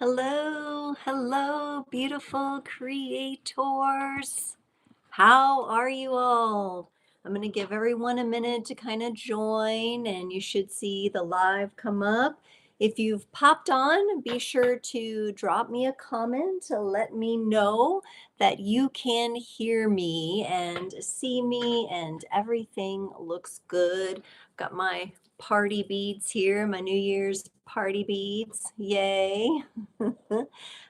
Hello, hello, beautiful creators. How are you all? I'm going to give everyone a minute to kind of join, and you should see the live come up. If you've popped on, be sure to drop me a comment to let me know that you can hear me and see me, and everything looks good. Got my party beads here, my New Year's party beads. Yay.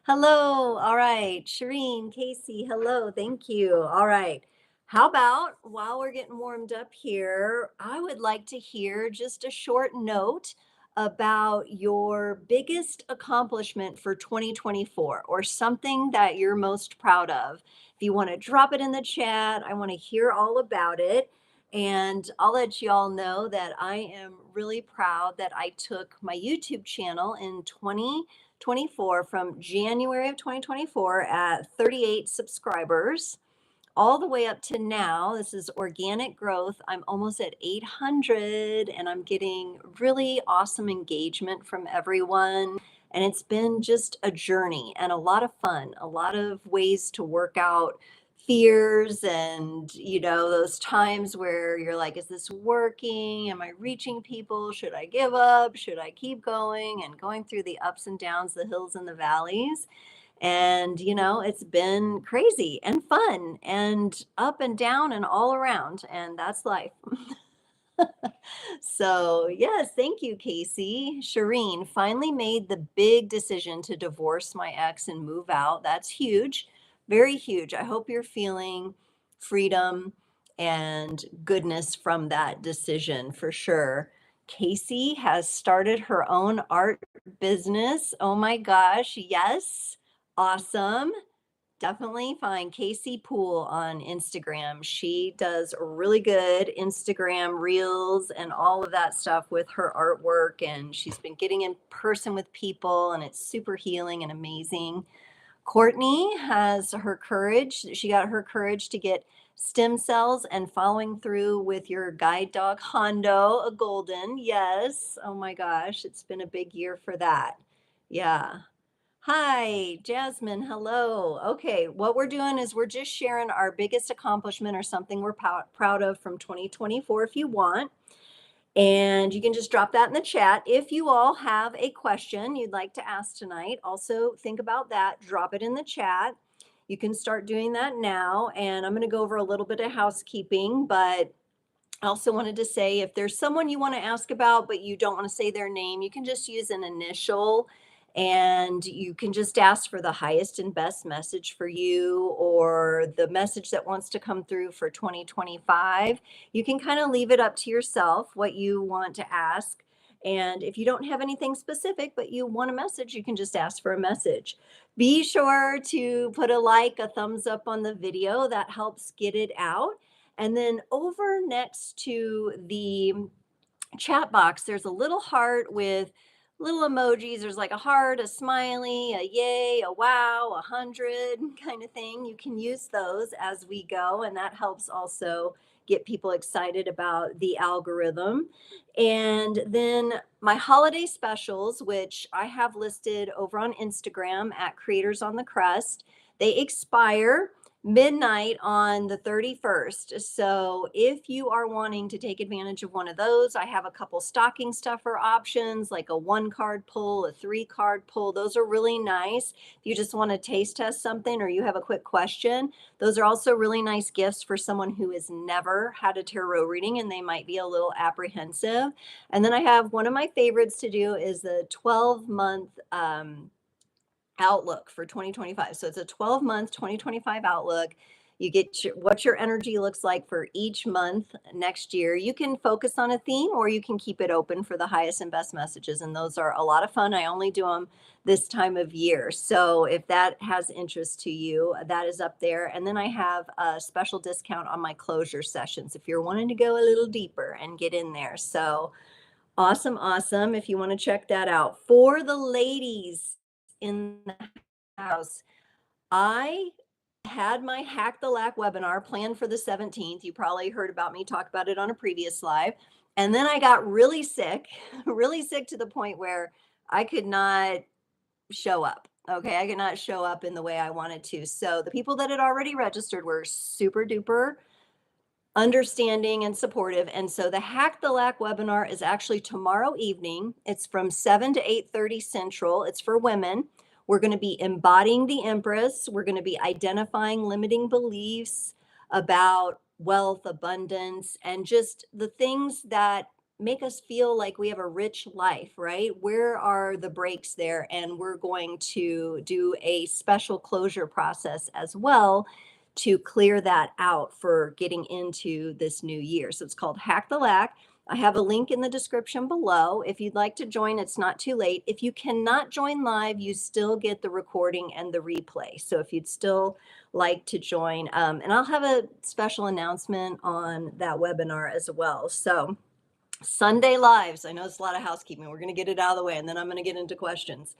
Hello. All right. Shireen, Casey, hello. Thank you. All right. How about while we're getting warmed up here, I would like to hear just a short note about your biggest accomplishment for 2024 or something that you're most proud of. If you want to drop it in the chat, I want to hear all about it. And I'll let you all know that I am really proud that I took my YouTube channel in 2024 from January of 2024 at 38 subscribers all the way up to now. This is organic growth. I'm almost at 800 and I'm getting really awesome engagement from everyone. And it's been just a journey and a lot of fun, a lot of ways to work out fears and those times where you're like, is this working? Am I reaching people? Should I give up? Should I keep going? And going through the ups and downs, the hills and the valleys. And, it's been crazy and fun and up and down and all around. And that's life. So, yes, thank you, Casey. Shireen finally made the big decision to divorce my ex and move out. That's huge, very huge. I hope you're feeling freedom and goodness from that decision for sure. Casey has started her own art business. Oh my gosh, yes. Awesome. Definitely find Casey Poole on Instagram. She does really good Instagram reels and all of that stuff with her artwork. And she's been getting in person with people, and it's super healing and amazing. Courtney has her courage. She got her courage to get stem cells and following through with your guide dog, Hondo, a golden. Yes. Oh my gosh. It's been a big year for that. Yeah. Hi, Jasmine. Hello. Okay, what we're doing is we're just sharing our biggest accomplishment or something we're proud of from 2024 if you want. And you can just drop that in the chat. If you all have a question you'd like to ask tonight, also think about that. Drop it in the chat. You can start doing that now. And I'm going to go over a little bit of housekeeping, but I also wanted to say if there's someone you want to ask about, but you don't want to say their name, you can just use an initial and you can just ask for the highest and best message for you or the message that wants to come through for 2025. You can kind of leave it up to yourself what you want to ask. And if you don't have anything specific, but you want a message, you can just ask for a message. Be sure to put a like, a thumbs up on the video. That helps get it out. And then over next to the chat box, there's a little heart with little emojis. There's like a heart, a smiley, a yay, a wow, 100 kind of thing. You can use those as we go, and that helps also get people excited about the algorithm. And then my holiday specials, which I have listed over on Instagram at Creators on the Crest, they expire midnight on the 31st. So if you are wanting to take advantage of one of those, I have a couple stocking stuffer options, like a 1-card pull, a 3-card pull. Those are really nice. If you just want to taste test something or you have a quick question, those are also really nice gifts for someone who has never had a tarot reading and they might be a little apprehensive. And then I have one of my favorites to do is the 12-month outlook for 2025. So it's a 12-month 2025 outlook. You get what your energy looks like for each month next year. You can focus on a theme or you can keep it open for the highest and best messages. And those are a lot of fun. I only do them this time of year. So if that has interest to you, that is up there. And then I have a special discount on my closure sessions if you're wanting to go a little deeper and get in there. So awesome, awesome. If you want to check that out. For the ladies in the house, I had my Hack the Lack webinar planned for the 17th. You probably heard about me talk about it on a previous live. And then I got really sick, really sick to the point where I could not show up. Okay, I could not show up in the way I wanted to. So the people that had already registered were super duper understanding and supportive. And so the Hack the Lack webinar is actually tomorrow evening. It's from 7 to 8:30 Central. It's for women. We're going to be embodying the Empress. We're going to be identifying limiting beliefs about wealth, abundance, and just the things that make us feel like we have a rich life, right? Where are the breaks there? And we're going to do a special closure process as well to clear that out for getting into this new year. So it's called Hack the Lack. I have a link in the description below. If you'd like to join, it's not too late. If you cannot join live, you still get the recording and the replay. So if you'd still like to join, and I'll have a special announcement on that webinar as well. So Sunday lives, I know it's a lot of housekeeping. We're going to get it out of the way and then I'm going to get into questions.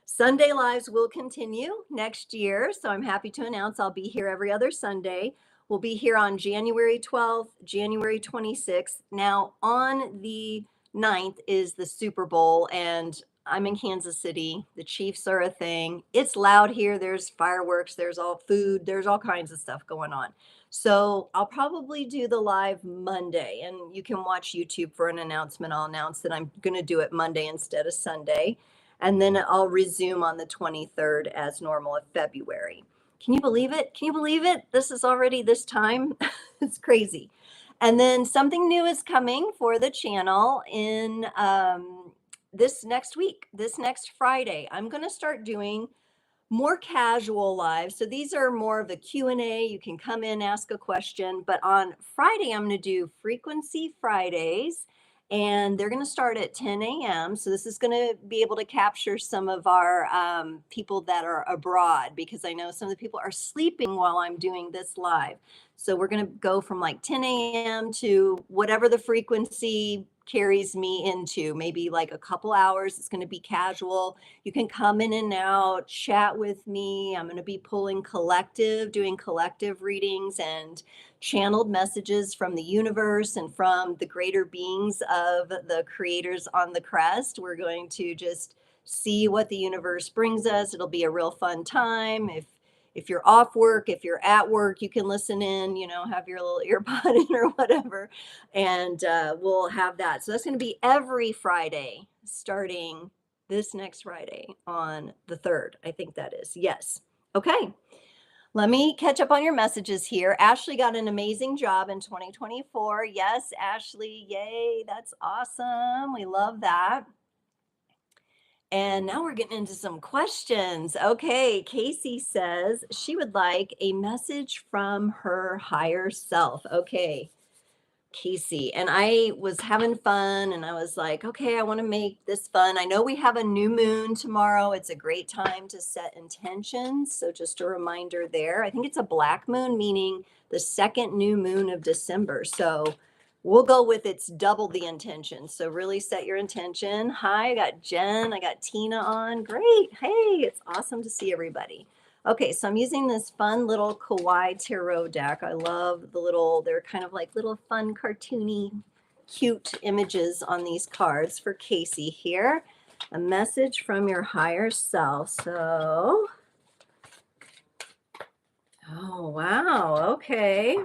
Sunday lives will continue next year. So I'm happy to announce I'll be here every other Sunday. We'll be here on January 12th, January 26th. Now on the 9th is the Super Bowl and I'm in Kansas City. The Chiefs are a thing. It's loud here. There's fireworks, there's all food, there's all kinds of stuff going on. So I'll probably do the live Monday and you can watch YouTube for an announcement. I'll announce that I'm going to do it Monday instead of Sunday. And then I'll resume on the 23rd as normal of February. Can you believe it? Can you believe it? This is already this time. It's crazy. And then something new is coming for the channel in this next week, this next Friday. I'm going to start doing more casual lives. So these are more of a Q&A. You can come in, ask a question. But on Friday, I'm going to do Frequency Fridays. And they're going to start at 10 a.m. So this is going to be able to capture some of our people that are abroad, because I know some of the people are sleeping while I'm doing this live. So we're going to go from like 10 a.m. to whatever the frequency carries me into, maybe like a couple hours. It's going to be casual. You can come in and out, chat with me. I'm going to be doing collective readings and channeled messages from the universe and from the greater beings of the creators on the Crest. We're going to just see what the universe brings us. It'll be a real fun time. If you're off work, if you're at work, you can listen in, have your little earbud in or whatever, and we'll have that. So that's going to be every Friday starting this next Friday on the 3rd. I think that is. Yes. Okay. Let me catch up on your messages here. Ashley got an amazing job in 2024. Yes, Ashley. Yay. That's awesome. We love that. And now we're getting into some questions. Okay, Casey says she would like a message from her higher self. Okay, Casey. And I was having fun and I was like, okay, I want to make this fun. I know we have a new moon tomorrow. It's a great time to set intentions. So just a reminder there. I think it's a black moon, meaning the second new moon of December. So we'll go with it's double the intention. So really set your intention. Hi, I got Jen, I got Tina on. Great. Hey, it's awesome to see everybody. Okay, so I'm using this fun little Kawaii Tarot deck. I love they're kind of like little fun, cartoony, cute images on these cards for Casey here. A message from your higher self. So, oh, wow. Okay.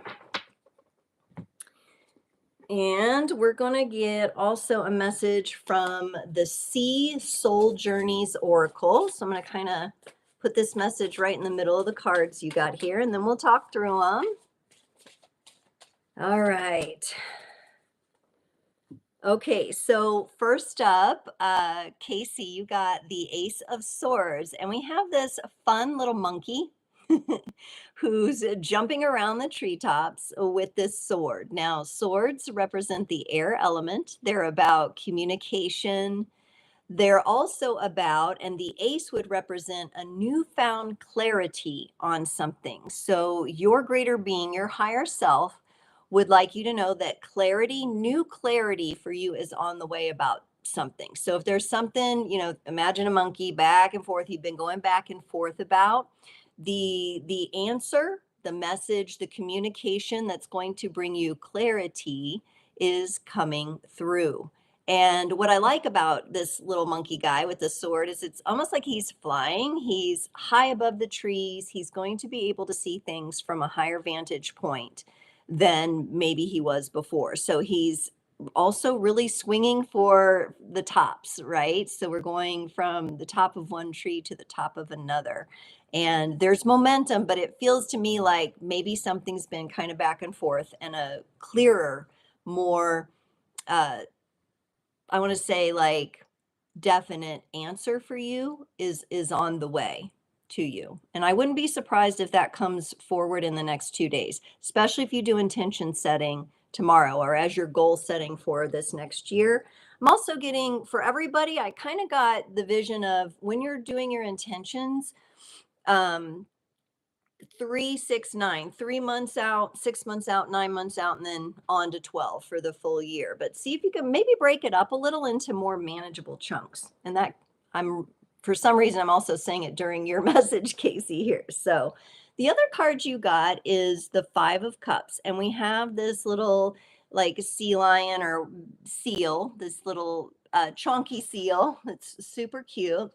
And we're going to get also a message from the Sea Soul Journeys Oracle. So I'm going to kind of put this message right in the middle of the cards you got here, and then we'll talk through them. All right. Okay, so first up, Casey, you got the Ace of Swords, and we have this fun little monkey who's jumping around the treetops with this sword. Now, swords represent the air element. They're about communication. They're also about, and the ace would represent a newfound clarity on something. So your greater being, your higher self, would like you to know that new clarity for you is on the way about something. So if there's something, imagine a monkey back and forth, you've been going back and forth about the answer, the message, the communication that's going to bring you clarity is coming through. And what I like about this little monkey guy with the sword is it's almost like he's flying. He's high above the trees. He's going to be able to see things from a higher vantage point than maybe he was before. So he's also really swinging for the tops, right? So we're going from the top of one tree to the top of another. And there's momentum, but it feels to me like maybe something's been kind of back and forth, and a clearer, more uh, I want to say like definite answer for you is on the way to you. And I wouldn't be surprised if that comes forward in the next 2 days, especially if you do intention setting tomorrow or as your goal setting for this next year. I'm also getting for everybody, I kind of got the vision of when you're doing your intentions, um 3, 6, 9, 3 months out, 6 months out, 9 months out, and then on to 12 for the full year. But see if you can maybe break it up a little into more manageable chunks. And that I'm for some reason I'm also saying it during your message, Casey, here. So the other card you got is the Five of Cups, and we have this little like sea lion or seal, this little chunky seal that's super cute,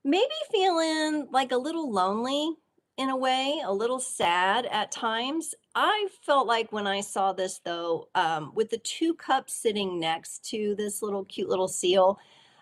maybe feeling like a little lonely in a way, a little sad at times. I felt like when I saw this though, with the two cups sitting next to this little cute little seal,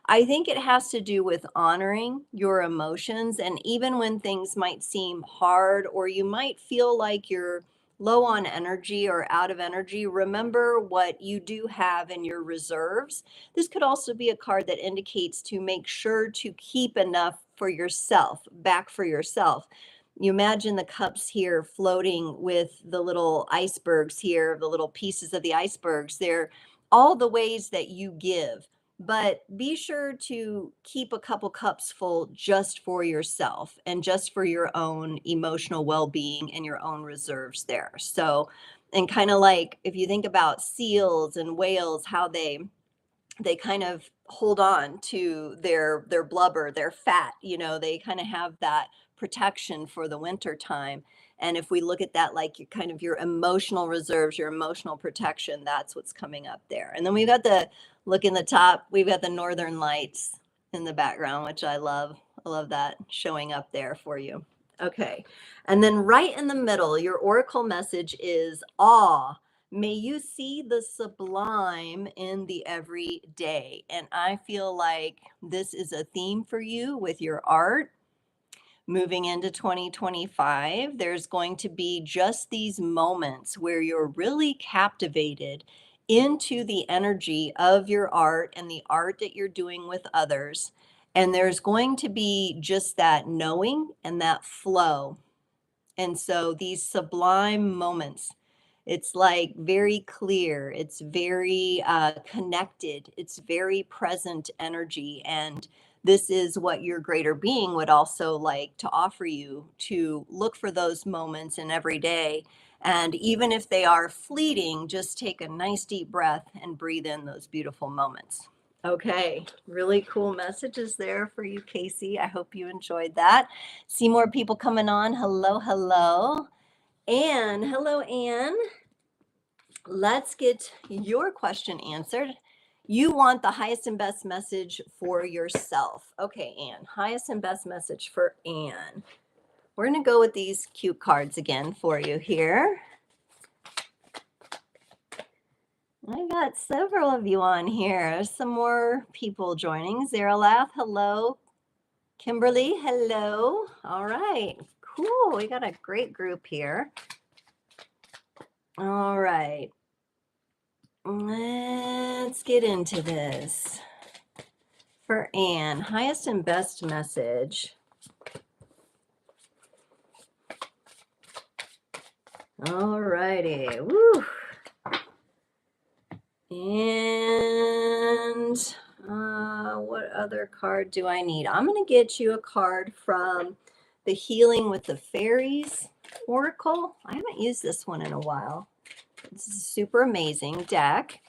I think it has to do with honoring your emotions. And even when things might seem hard or you might feel like you're low on energy or out of energy, remember what you do have in your reserves. This could also be a card that indicates to make sure to keep enough for yourself, back for yourself. You imagine the cups here floating with the little icebergs here, the little pieces of the icebergs. They're all the ways that you give. But be sure to keep a couple cups full just for yourself and just for your own emotional well being and your own reserves there. So, and kind of like if you think about seals and whales, how they kind of hold on to their blubber, their fat, they kind of have that protection for the winter time. And if we look at that like your kind of your emotional reserves, your emotional protection, that's what's coming up there. And then we've got the look in the top, we've got the northern lights in the background, which I love. I love that showing up there for you. Okay. And then right in the middle, your oracle message is awe. May you see the sublime in the everyday. And I feel like this is a theme for you with your art. Moving into 2025, there's going to be just these moments where you're really captivated into the energy of your art and the art that you're doing with others. And there's going to be just that knowing and that flow. And so these sublime moments, it's like very clear, it's very connected, it's very present energy. And this is what your greater being would also like to offer you, to look for those moments in every day. And even if they are fleeting, just take a nice deep breath and breathe in those beautiful moments. Okay, really cool messages there for you, Casey. I hope you enjoyed that. See more people coming on. Hello, hello. Anne, hello, Anne. Let's get your question answered. You want the highest and best message for yourself. Okay, Anne, highest and best message for Anne. We're going to go with these cute cards again for you here. I got several of you on here. Some more people joining. Zaralath, hello. Kimberly, hello. All right, cool. We got a great group here. All right. Let's get into this. For Anne, highest and best message. All righty. Woo. And what other card do I need? I'm going to get you a card from the Healing with the Fairies Oracle. I haven't used this one in a while. It's a super amazing deck.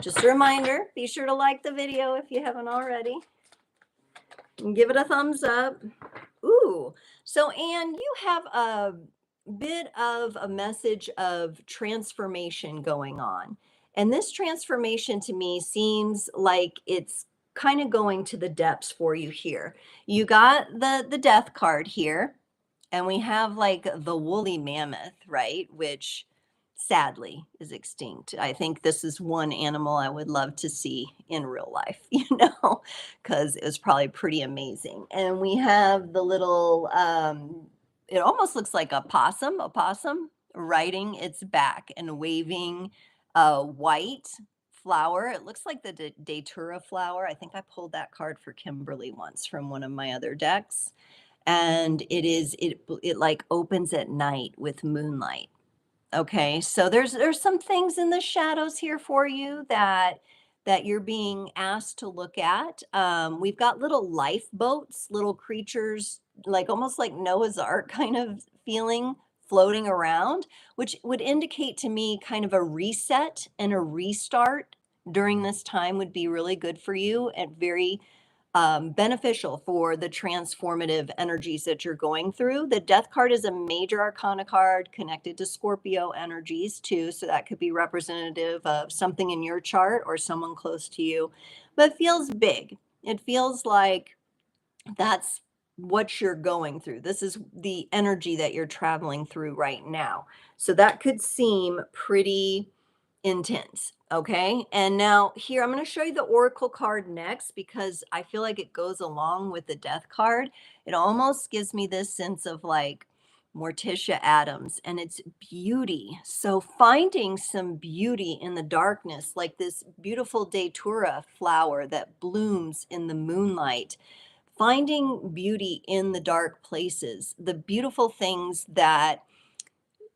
Just a reminder, be sure to like the video if you haven't already. And give it a thumbs up. Ooh, so Anne, you have a bit of a message of transformation going on. And this transformation to me seems like it's kind of going to the depths for you here. You got the death card here, and we have like the woolly mammoth, right? Which sadly is extinct. I think this is one animal I would love to see in real life, because it was probably pretty amazing. And we have the little, it almost looks like a possum riding its back and waving a white flower. It looks like the datura flower. I think I pulled that card for Kimberly once from one of my other decks. And it like opens at night with moonlight. Okay, so there's some things in the shadows here for you that you're being asked to look at. We've got little lifeboats, little creatures, like almost like Noah's Ark kind of feeling floating around, which would indicate to me kind of a reset and a restart during this time would be really good for you and very beneficial for the transformative energies that you're going through. The death card is a major arcana card connected to Scorpio energies too. So that could be representative of something in your chart or someone close to you, but it feels big. It feels like that's what you're going through. This is the energy that you're traveling through right now. So that could seem pretty intense. Okay. And now here, I'm going to show you the Oracle card next because I feel like it goes along with the Death card. It almost gives me this sense of like Morticia Adams and its beauty. So finding some beauty in the darkness, like this beautiful datura flower that blooms in the moonlight, finding beauty in the dark places, the beautiful things that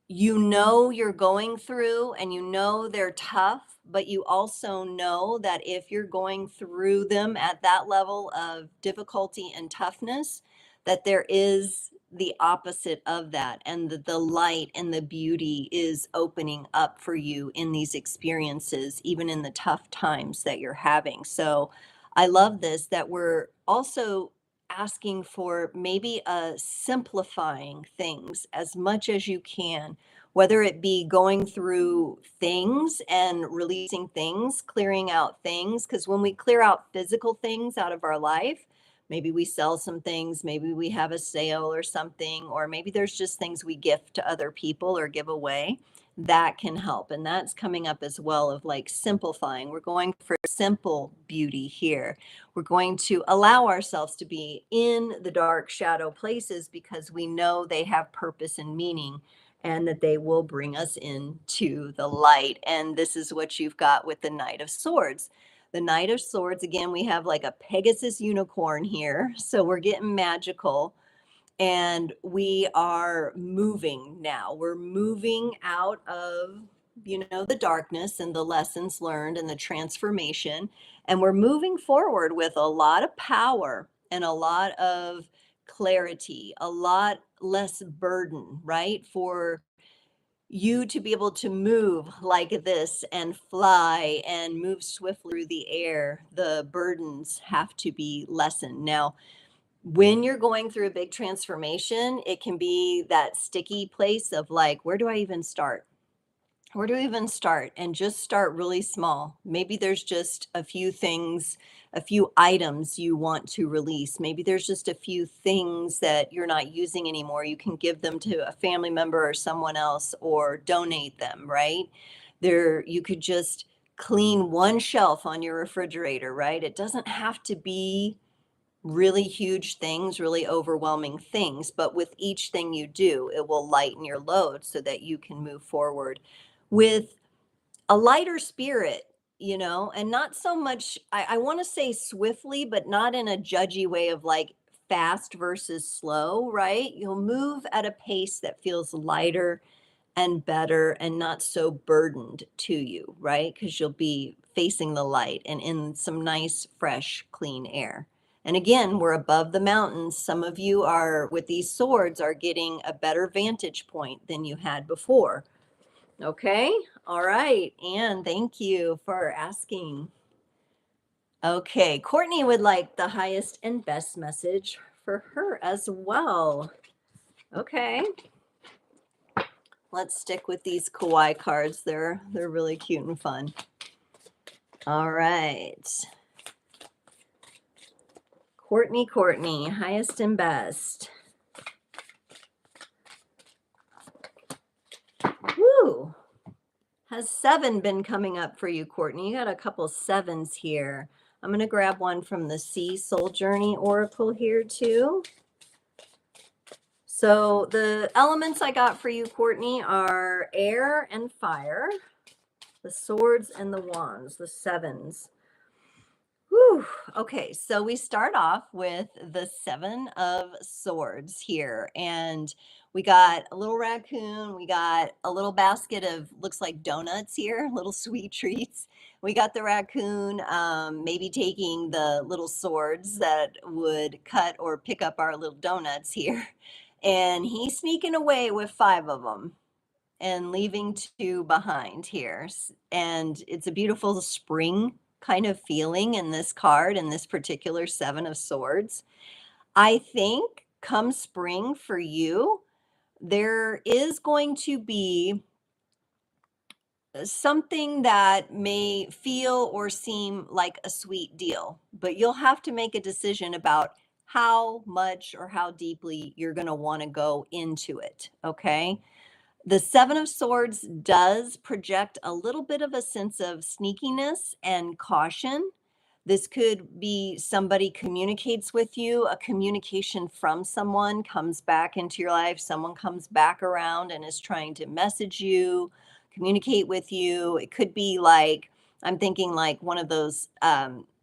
you're going through and they're tough, but you also know that if you're going through them at that level of difficulty and toughness, that there is the opposite of that, and the light and the beauty is opening up for you in these experiences, even in the tough times that you're having. So I love this that we're also asking for maybe simplifying things as much as you can, whether it be going through things and releasing things, clearing out things. Because when we clear out physical things out of our life, maybe we sell some things, maybe we have a sale or something, or maybe there's just things we gift to other people or give away, that can help. And that's coming up as well of like simplifying. We're going for simple beauty here. We're going to allow ourselves to be in the dark shadow places because we know they have purpose and meaning and that they will bring us into the light. And this is what you've got with the Knight of Swords. The Knight of Swords, again, we have like a Pegasus unicorn here. So we're getting magical and we are moving now. We're moving out of, the darkness and the lessons learned and the transformation. And we're moving forward with a lot of power and a lot of clarity, a lot less burden, right? For you to be able to move like this and fly and move swiftly through the air, the burdens have to be lessened. Now, when you're going through a big transformation, it can be that sticky place of like, where do I even start? Where do we even start? And just start really small. Maybe there's just a few things, a few items you want to release. Maybe there's just a few things that you're not using anymore. You can give them to a family member or someone else or donate them, right? You could just clean one shelf on your refrigerator, right? It doesn't have to be really huge things, really overwhelming things, but with each thing you do, it will lighten your load so that you can move forward with a lighter spirit, and not so much, I want to say swiftly, but not in a judgy way of like fast versus slow, right? You'll move at a pace that feels lighter and better and not so burdened to you, right? Because you'll be facing the light and in some nice, fresh, clean air. And again, we're above the mountains. Some of you are, with these swords, are getting a better vantage point than you had before. Okay. All right. Anne, thank you for asking. Okay. Courtney would like the highest and best message for her as well. Okay. Let's stick with these kawaii cards. They're really cute and fun. All right. Courtney, highest and best. Woo! Has 7 been coming up for you, Courtney? You got a couple 7s here. I'm going to grab one from the Sea Soul Journey Oracle here too. So the elements I got for you, Courtney, are air and fire, the swords and the wands, the 7s. Whew. Okay, so we start off with the 7 of swords here, and we got a little raccoon, we got a little basket of looks like donuts here, little sweet treats. We got the raccoon maybe taking the little swords that would cut or pick up our little donuts here, and he's sneaking away with 5 of them and leaving 2 behind here. And it's a beautiful spring kind of feeling in this card, in this particular 7 of swords. I think come spring for you, there is going to be something that may feel or seem like a sweet deal, but you'll have to make a decision about how much or how deeply you're going to want to go into it. Okay. The 7 of Swords does project a little bit of a sense of sneakiness and caution. This could be somebody communicates with you, a communication from someone comes back into your life, someone comes back around and is trying to message you, communicate with you. It could be like, I'm thinking like one of those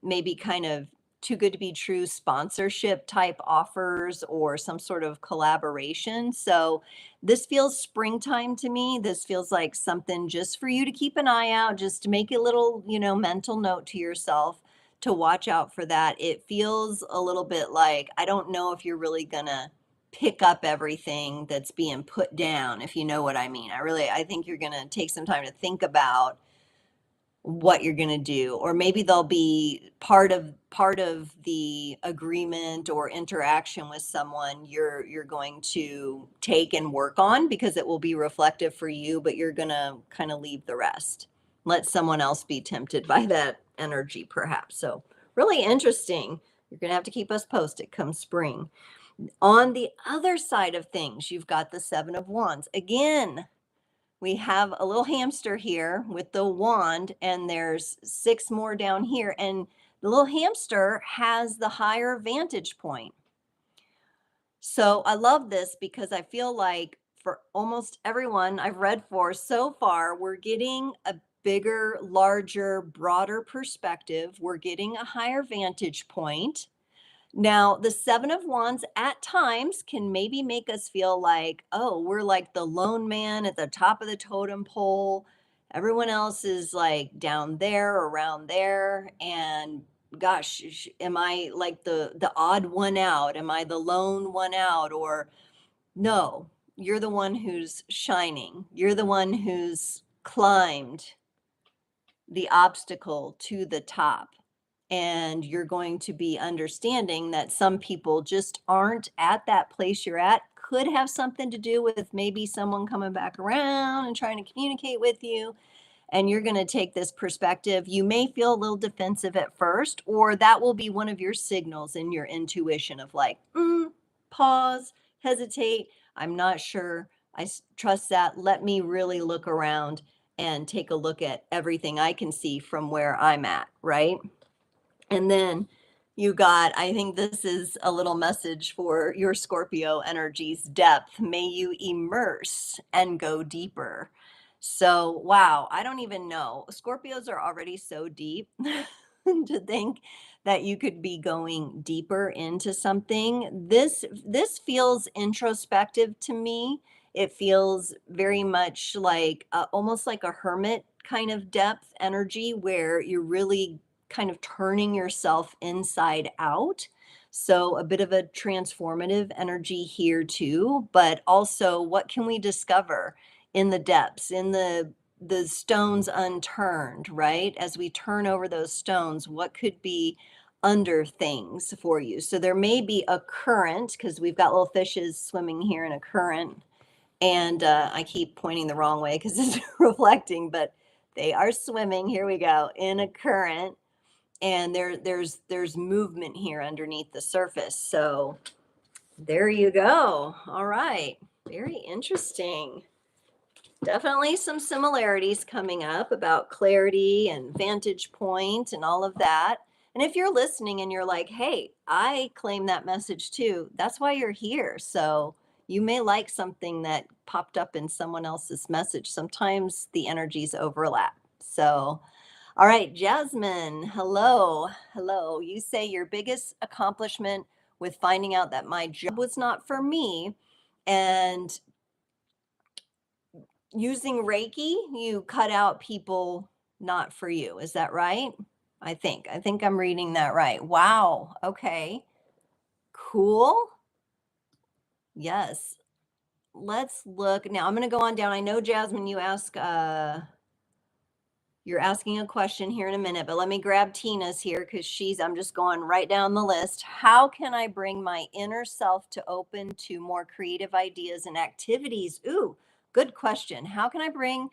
maybe kind of too good to be true sponsorship type offers or some sort of collaboration. So this feels springtime to me. This feels like something just for you to keep an eye out, just to make a little, mental note to yourself to watch out for that. It feels a little bit like, I don't know if you're really gonna pick up everything that's being put down, if you know what I mean. I think you're gonna take some time to think about what you're going to do, or maybe they'll be part of the agreement or interaction with someone you're going to take and work on because it will be reflective for you, but you're going to kind of leave the rest, let someone else be tempted by that energy perhaps. So really interesting. You're going to have to keep us posted come spring. On the other side of things, you've got the 7 of Wands again. We have a little hamster here with the wand, and there's 6 more down here. And the little hamster has the higher vantage point. So I love this because I feel like for almost everyone I've read for so far, we're getting a bigger, larger, broader perspective. We're getting a higher vantage point. Now, the 7 of Wands at times can maybe make us feel like, oh, we're like the lone man at the top of the totem pole. Everyone else is like down there, around there. And gosh, am I like the odd one out? Am I the lone one out? Or no, you're the one who's shining. You're the one who's climbed the obstacle to the top, and you're going to be understanding that some people just aren't at that place you're at. Could have something to do with maybe someone coming back around and trying to communicate with you, and you're going to take this perspective. You may feel a little defensive at first, or that will be one of your signals in your intuition of like, pause, hesitate, I'm not sure, trust that, let me really look around and take a look at everything I can see from where I'm at, right? And then you got, I think this is a little message for your Scorpio energies, depth. May you immerse and go deeper. So, wow, I don't even know. Scorpios are already so deep to think that you could be going deeper into something. This feels introspective to me. It feels very much like almost like a hermit kind of depth energy where you're really kind of turning yourself inside out. So a bit of a transformative energy here too, but also what can we discover in the depths, in the stones unturned, right? As we turn over those stones, what could be under things for you? So there may be a current because we've got little fishes swimming here in a current, and I keep pointing the wrong way because it's reflecting, but They are swimming, here we go, in a current, and there's movement here underneath the surface. So there you go. All right. Very interesting. Definitely some similarities coming up about clarity and vantage point and all of that. And if you're listening and you're like, hey, I claim that message too, that's why you're here. So you may like something that popped up in someone else's message. Sometimes the energies overlap. So, all right, Jasmine, hello. Hello. You say your biggest accomplishment with finding out that my job was not for me and using Reiki, you cut out people not for you. Is that right? I think I'm reading that right. Wow. Okay. Cool. Yes. Let's look. Now I'm going to go on down. I know Jasmine, you're asking a question here in a minute, but let me grab Tina's here because I'm just going right down the list. How can I bring my inner self to open to more creative ideas and activities? Ooh, good question. How can I bring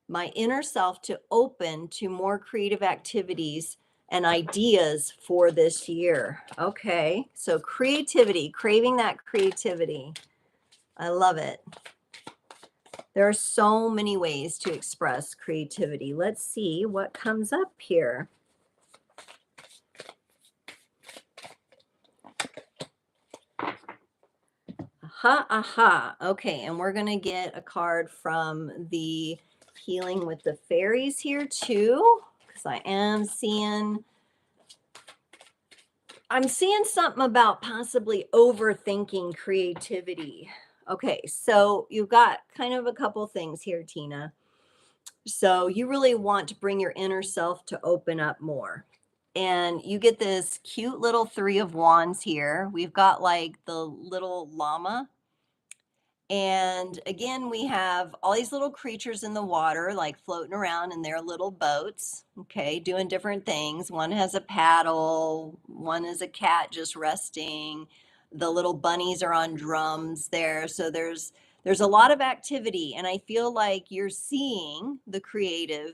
my inner self to open to more creative activities and ideas for this year? Okay, so creativity, craving that creativity. I love it. There are so many ways to express creativity. Let's see what comes up here. Aha, aha. Okay, and we're going to get a card from the Healing with the Fairies here too, because I'm seeing something about possibly overthinking creativity. Okay, so you've got kind of a couple things here, Tina. So you really want to bring your inner self to open up more. And you get this cute little Three of Wands here. We've got like the little llama. And again, we have all these little creatures in the water, like floating around in their little boats, okay, doing different things. One has a paddle, one is a cat just resting. The little bunnies are on drums there. So there's a lot of activity, and I feel like you're seeing the creative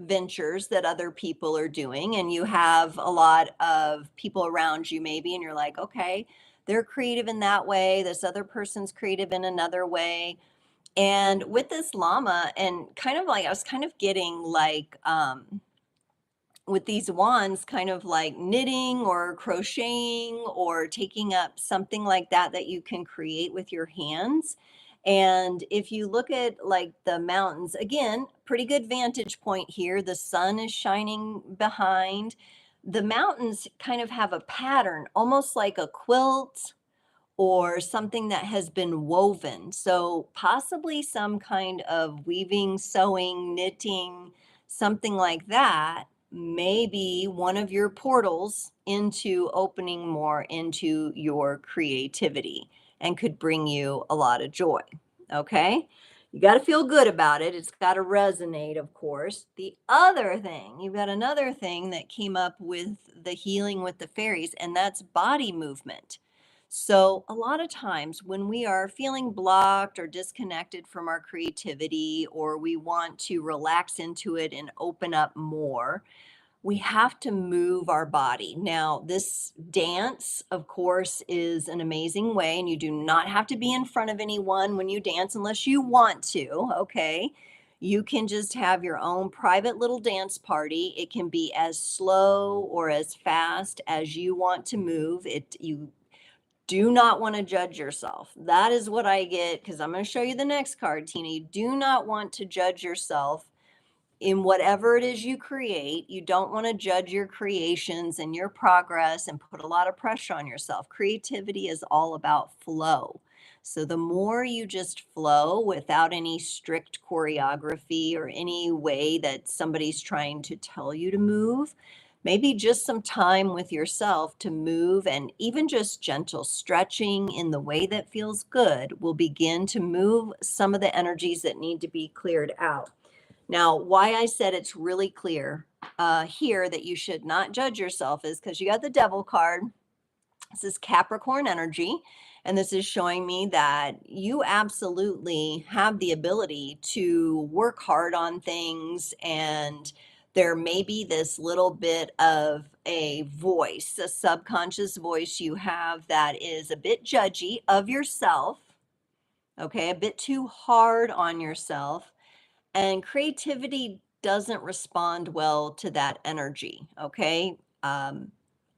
ventures that other people are doing, and you have a lot of people around you maybe, and you're like, okay, they're creative in that way, this other person's creative in another way. And with this llama, and kind of like I was kind of getting like with these wands, kind of like knitting or crocheting or taking up something like that that you can create with your hands. And if you look at like the mountains, again, pretty good vantage point here. The sun is shining behind. The mountains kind of have a pattern, almost like a quilt or something that has been woven. So possibly some kind of weaving, sewing, knitting, something like that may be one of your portals into opening more into your creativity and could bring you a lot of joy. Okay. You got to feel good about it. It's got to resonate, of course. The other thing, you've got another thing that came up with the Healing with the Fairies, and that's body movement. So, a lot of times when we are feeling blocked or disconnected from our creativity, or we want to relax into it and open up more, we have to move our body. Now, this dance, of course, is an amazing way, and you do not have to be in front of anyone when you dance unless you want to. Okay. You can just have your own private little dance party. It can be as slow or as fast as you want to move. You do not want to judge yourself. That is what I get, because I'm going to show you the next card, Tina. You do not want to judge yourself in whatever it is you create. You don't want to judge your creations and your progress and put a lot of pressure on yourself. Creativity is all about flow. So the more you just flow without any strict choreography or any way that somebody's trying to tell you to move, maybe just some time with yourself to move, and even just gentle stretching in the way that feels good will begin to move some of the energies that need to be cleared out. Now, why I said it's really clear here that you should not judge yourself is because you got the devil card. This is Capricorn energy. And this is showing me that you absolutely have the ability to work hard on things. And there may be this little bit of a voice, a subconscious voice you have that is a bit judgy of yourself, okay, a bit too hard on yourself. And creativity doesn't respond well to that energy, okay?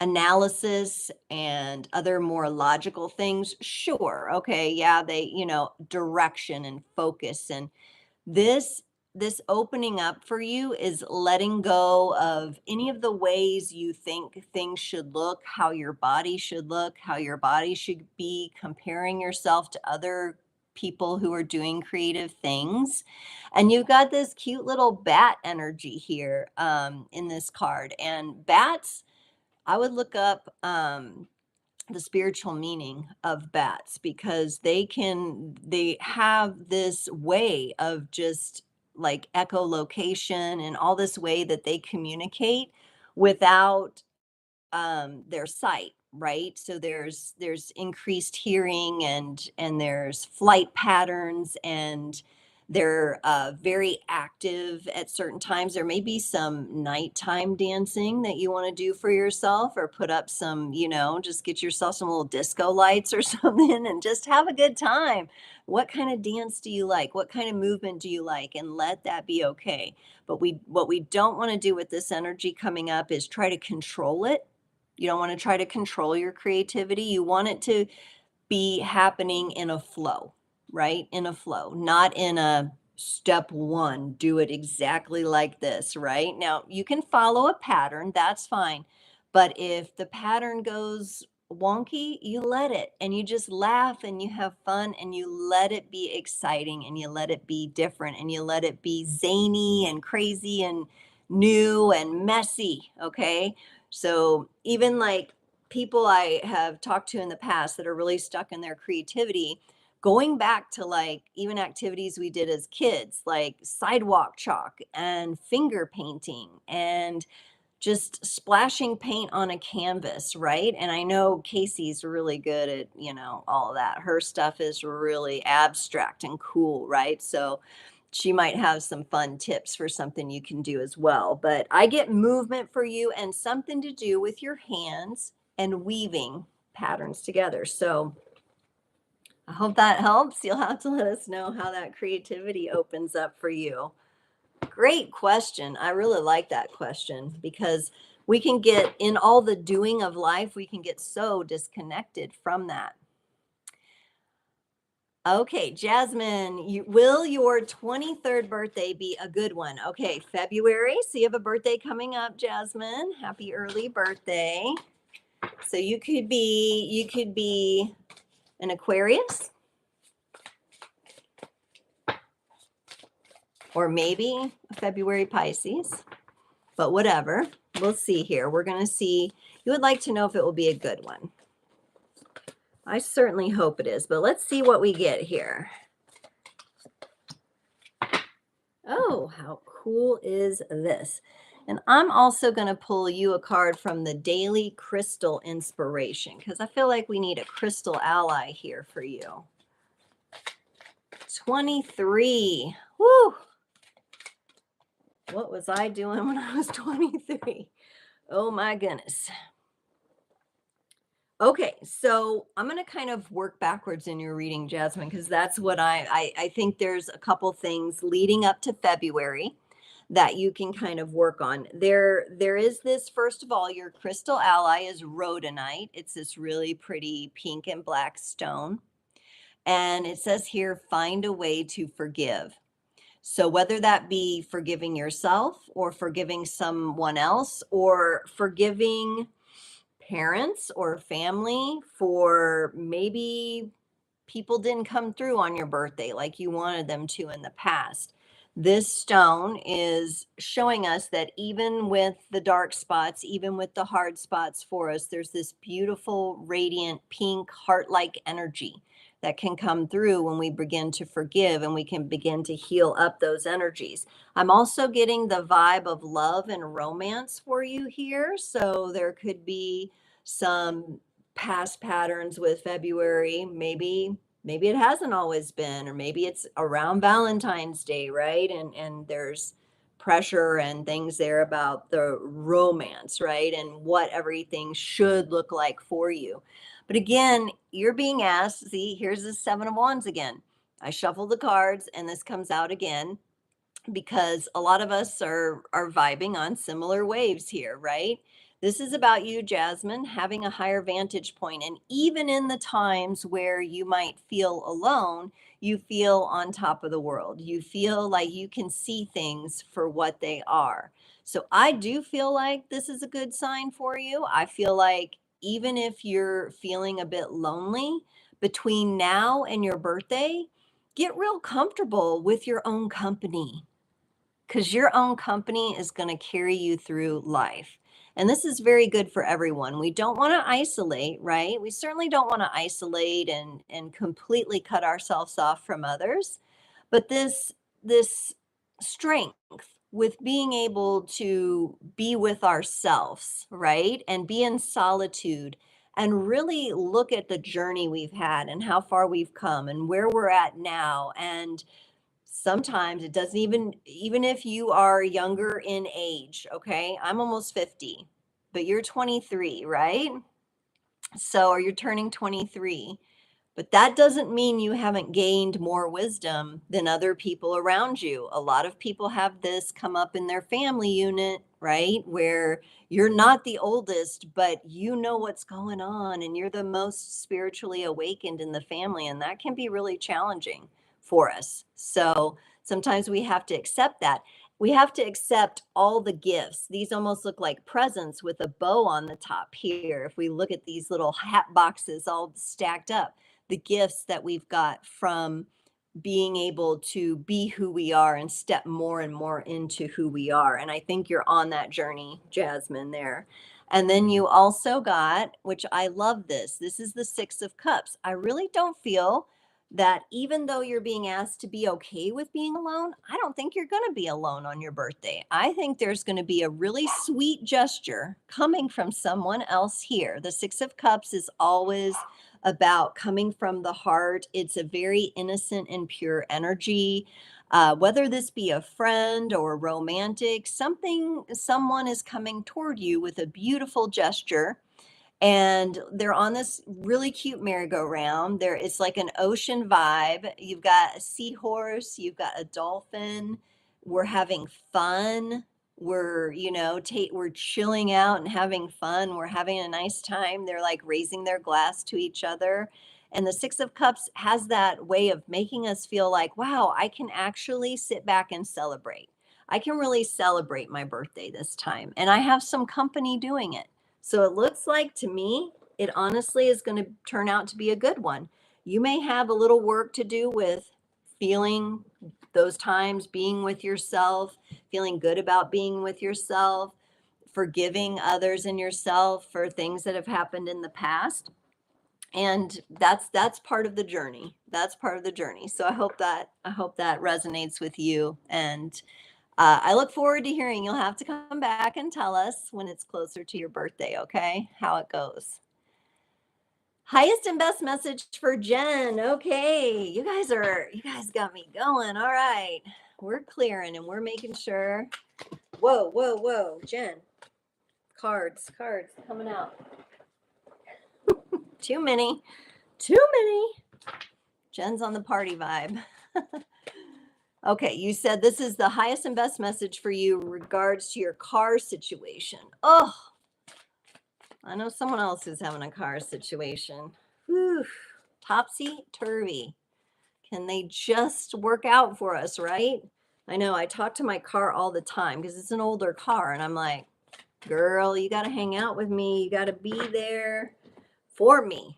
Analysis and other more logical things, sure, okay, yeah, direction and focus. And this this opening up for you is letting go of any of the ways you think things should look, how your body should look, how your body should be, comparing yourself to other people who are doing creative things. And you've got this cute little bat energy here in this card. And bats, I would look up the spiritual meaning of bats, because they have this way of just like echolocation and all this way that they communicate without their sight, right? So there's increased hearing, and there's flight patterns, and they're very active at certain times. There may be some nighttime dancing that you want to do for yourself, or put up some, just get yourself some little disco lights or something and just have a good time. What kind of dance do you like? What kind of movement do you like? And let that be okay. But what we don't want to do with this energy coming up is try to control it. You don't want to try to control your creativity. You want it to be happening in a flow, right? In a flow, not in a step one, do it exactly like this, right? Now, you can follow a pattern, that's fine. But if the pattern goes wonky, you let it, and you just laugh and you have fun, and you let it be exciting, and you let it be different, and you let it be zany and crazy and new and messy, okay? So even like people I have talked to in the past that are really stuck in their creativity, going back to like even activities we did as kids, like sidewalk chalk and finger painting and just splashing paint on a canvas, right? And I know Casey's really good at, all of that. Her stuff is really abstract and cool, right? So she might have some fun tips for something you can do as well. But I get movement for you and something to do with your hands and weaving patterns together. So I hope that helps. You'll have to let us know how that creativity opens up for you. Great question. I really like that question, because we can get in all the doing of life, we can get so disconnected from that. Okay, Jasmine, will your 23rd birthday be a good one? Okay, February. So you have a birthday coming up, Jasmine. Happy early birthday. So you could be an Aquarius, or maybe a February Pisces, but whatever. We'll see here. We're going to see. You would like to know if it will be a good one. I certainly hope it is, but let's see what we get here. Oh, how cool is this? And I'm also going to pull you a card from the Daily Crystal Inspiration, because I feel like we need a crystal ally here for you. 23. Woo! What was I doing when I was 23? Oh my goodness. Okay, so I'm going to kind of work backwards in your reading, Jasmine, because that's what I think there's a couple things leading up to February that you can kind of work on. There is this, first of all, your crystal ally is rhodonite. It's this really pretty pink and black stone. And it says here, find a way to forgive. So whether that be forgiving yourself or forgiving someone else or forgiving parents or family for maybe people didn't come through on your birthday like you wanted them to in the past. This stone is showing us that even with the dark spots, even with the hard spots for us, there's this beautiful, radiant, pink, heart-like energy that can come through when we begin to forgive, and we can begin to heal up those energies. I'm also getting the vibe of love and romance for you here. So there could be some past patterns with February. Maybe it hasn't always been, or maybe it's around Valentine's Day, right? And there's pressure and things there about the romance, right? And what everything should look like for you. But again, you're being asked, see, here's the 7 of Wands again. I shuffle the cards and this comes out again because a lot of us are vibing on similar waves here, right? This is about you, Jasmine, having a higher vantage point. And even in the times where you might feel alone, you feel on top of the world. You feel like you can see things for what they are. So I do feel like this is a good sign for you. I feel like even if you're feeling a bit lonely between now and your birthday, get real comfortable with your own company, because your own company is going to carry you through life. And this is very good for everyone. We don't want to isolate, right? We certainly don't want to isolate and completely cut ourselves off from others. But this strength with being able to be with ourselves, right? And be in solitude and really look at the journey we've had and how far we've come and where we're at now. And sometimes it doesn't even if you are younger in age, okay? I'm almost 50, but you're 23, right? So, or you're turning 23. But that doesn't mean you haven't gained more wisdom than other people around you. A lot of people have this come up in their family unit, right? Where you're not the oldest, but you know what's going on and you're the most spiritually awakened in the family. And that can be really challenging for us. So sometimes we have to accept that. We have to accept all the gifts. These almost look like presents with a bow on the top here. If we look at these little hat boxes all stacked up, the gifts that we've got from being able to be who we are and step more and more into who we are. And I think you're on that journey, Jasmine, there. And then you also got, which I love this, this is the 6 of Cups. I really don't feel that even though you're being asked to be okay with being alone, I don't think you're going to be alone on your birthday. I think there's going to be a really sweet gesture coming from someone else here. The 6 of Cups is always about coming from the heart. It's a very innocent and pure energy. Whether this be a friend or romantic, someone is coming toward you with a beautiful gesture, and they're on this really cute merry-go-round. There, it's like an ocean vibe. You've got a seahorse, you've got a dolphin. We're having fun. We're, we're chilling out and having fun. We're having a nice time. They're like raising their glass to each other. And the 6 of Cups has that way of making us feel like, wow, I can actually sit back and celebrate. I can really celebrate my birthday this time. And I have some company doing it. So it looks like to me, it honestly is going to turn out to be a good one. You may have a little work to do with feeling those times, being with yourself, feeling good about being with yourself, forgiving others and yourself for things that have happened in the past. And that's part of the journey. That's part of the journey. So I hope that resonates with you. And I look forward to hearing. You'll have to come back and tell us when it's closer to your birthday, okay? How it goes. Highest and best message for Jen. Okay, you guys got me going. All right, we're clearing and we're making sure. Whoa, whoa, whoa, Jen. Cards coming out. Too many, too many. Jen's on the party vibe. Okay, you said this is the highest and best message for you in regards to your car situation. Oh, I know someone else who's having a car situation. Whew, topsy-turvy. Can they just work out for us, right? I know I talk to my car all the time because it's an older car, and I'm like, girl, you got to hang out with me. You got to be there for me.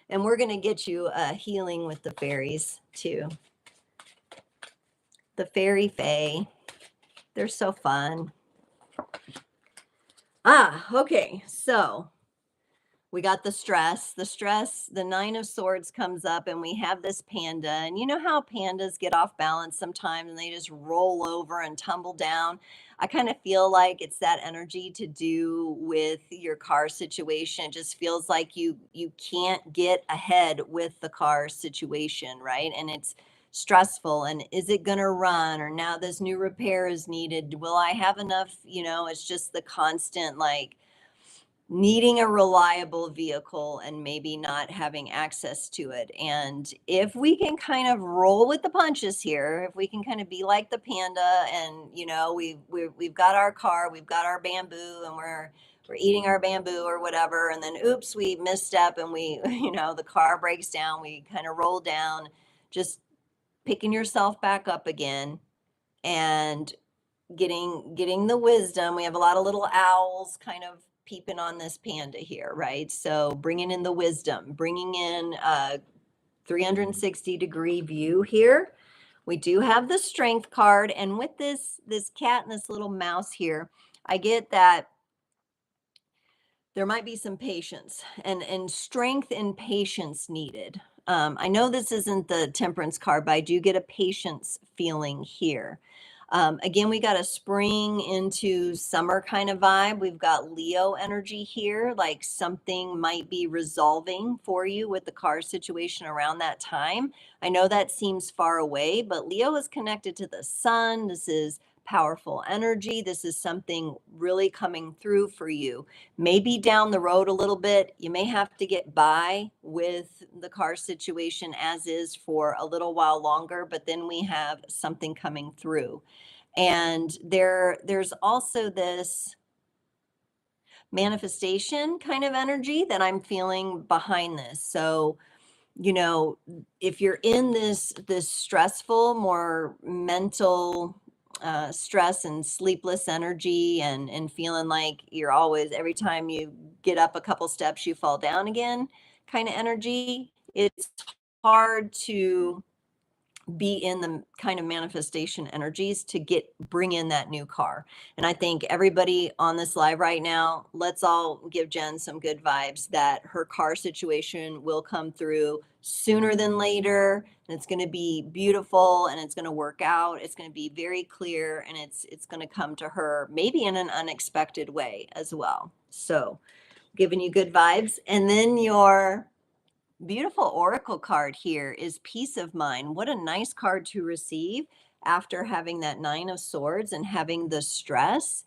And we're going to get you healing with the fairies, too. The fairy fae. They're so fun. Okay. So we got the stress, the nine of swords comes up and we have this panda, and you know how pandas get off balance sometimes and they just roll over and tumble down. I kind of feel like it's that energy to do with your car situation. It just feels like you can't get ahead with the car situation, right? And it's stressful, and is it going to run, or now this new repair is needed, will I have enough, it's just the constant, like, needing a reliable vehicle and maybe not having access to it. And if we can kind of roll with the punches here, if we can kind of be like the panda, and we've got our car, we've got our bamboo, and we're eating our bamboo or whatever, and then oops, we misstep and we the car breaks down, we kind of roll down, just picking yourself back up again and getting the wisdom. We have a lot of little owls kind of peeping on this panda here, right? So bringing in the wisdom, bringing in a 360-degree view here. We do have the strength card, and with this cat and this little mouse here, I get that there might be some patience and strength and patience needed. I know this isn't the temperance card, but I do get a patience feeling here. Again, we got a spring into summer kind of vibe. We've got Leo energy here, like something might be resolving for you with the car situation around that time. I know that seems far away, but Leo is connected to the sun. This is powerful energy. This is something really coming through for you. Maybe down the road a little bit, you may have to get by with the car situation as is for a little while longer, but then we have something coming through. And there's also this manifestation kind of energy that I'm feeling behind this. So, if you're in this stressful, more mental stress and sleepless energy, and feeling like you're always, every time you get up a couple steps, you fall down again kind of energy, it's hard to be in the kind of manifestation energies to bring in that new car. And I think everybody on this live right now, let's all give Jen some good vibes that her car situation will come through sooner than later, and it's going to be beautiful, and it's going to work out. It's going to be very clear, and it's going to come to her maybe in an unexpected way as well. So giving you good vibes. And then your beautiful oracle card here is peace of mind. What a nice card to receive after having that nine of swords and having the stress.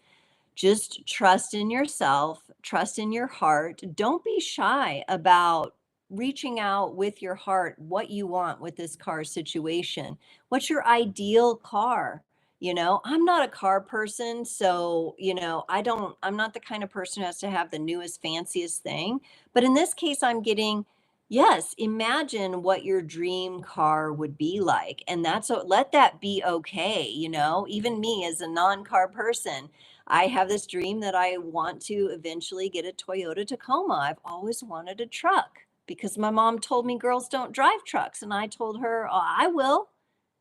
Just trust in yourself, trust in your heart. Don't be shy about reaching out with your heart what you want with this car situation. What's your ideal car? I'm not a car person, so, I'm not the kind of person who has to have the newest, fanciest thing. But in this case, I'm getting, yes, imagine what your dream car would be like. And let that be okay. Even me as a non-car person, I have this dream that I want to eventually get a Toyota Tacoma. I've always wanted a truck because my mom told me girls don't drive trucks. And I told her, oh, I will.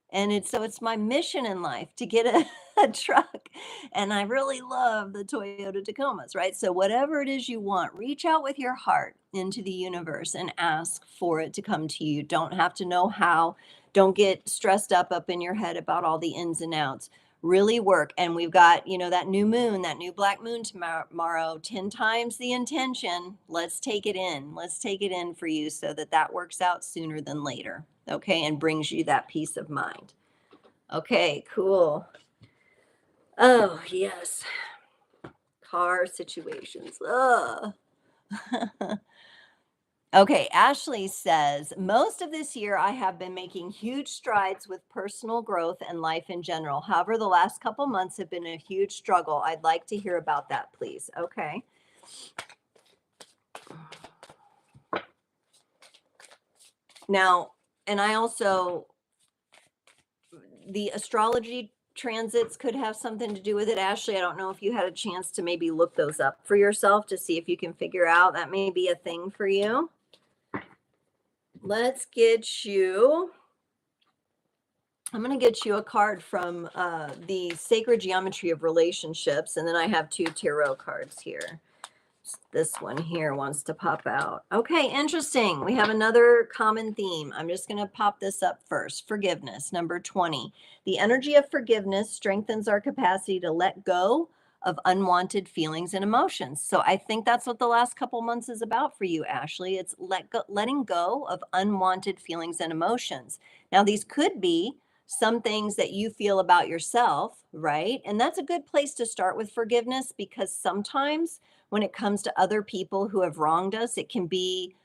And it's my mission in life to get a truck. And I really love the Toyota Tacomas, right? So whatever it is you want, reach out with your heart into the universe and ask for it to come to you. Don't have to know how. Don't get stressed up in your head about all the ins and outs. Really work. And we've got, that new moon, that new black moon tomorrow, 10 times the intention. Let's take it in. Let's take it in for you so that works out sooner than later. Okay. And brings you that peace of mind. Okay, cool. Oh, yes. Car situations. Ugh. Okay, Ashley says, most of this year I have been making huge strides with personal growth and life in general. However, the last couple months have been a huge struggle. I'd like to hear about that, please. Okay. Now, and I also, the astrology transits could have something to do with it. Ashley, I don't know if you had a chance to maybe look those up for yourself to see if you can figure out that may be a thing for you. Let's get you, I'm going to get you a card from the Sacred Geometry of Relationships, and then I have 2 tarot cards here. This one here wants to pop out. Okay, interesting. We have another common theme. I'm just going to pop this up first. Forgiveness, number 20. The energy of forgiveness strengthens our capacity to let go of unwanted feelings and emotions. So I think that's what the last couple months is about for you, Ashley. It's letting go of unwanted feelings and emotions. Now, these could be some things that you feel about yourself, right? And that's a good place to start with forgiveness, because sometimes when it comes to other people who have wronged us, it can be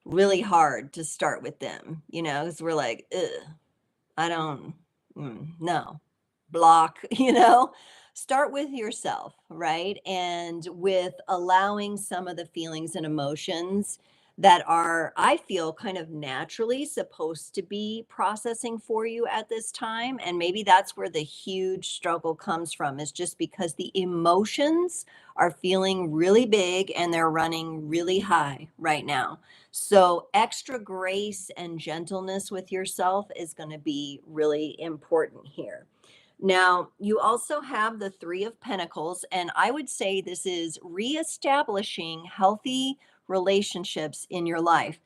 really hard to start with them, because we're like, ugh, I don't, no, block, start with yourself, right? And with allowing some of the feelings and emotions that are, I feel, kind of naturally supposed to be processing for you at this time. And maybe that's where the huge struggle comes from, is just because the emotions are feeling really big and they're running really high right now. So, extra grace and gentleness with yourself is going to be really important here. Now, you also have the Three of Pentacles, and I would say this is reestablishing healthy relationships in your life.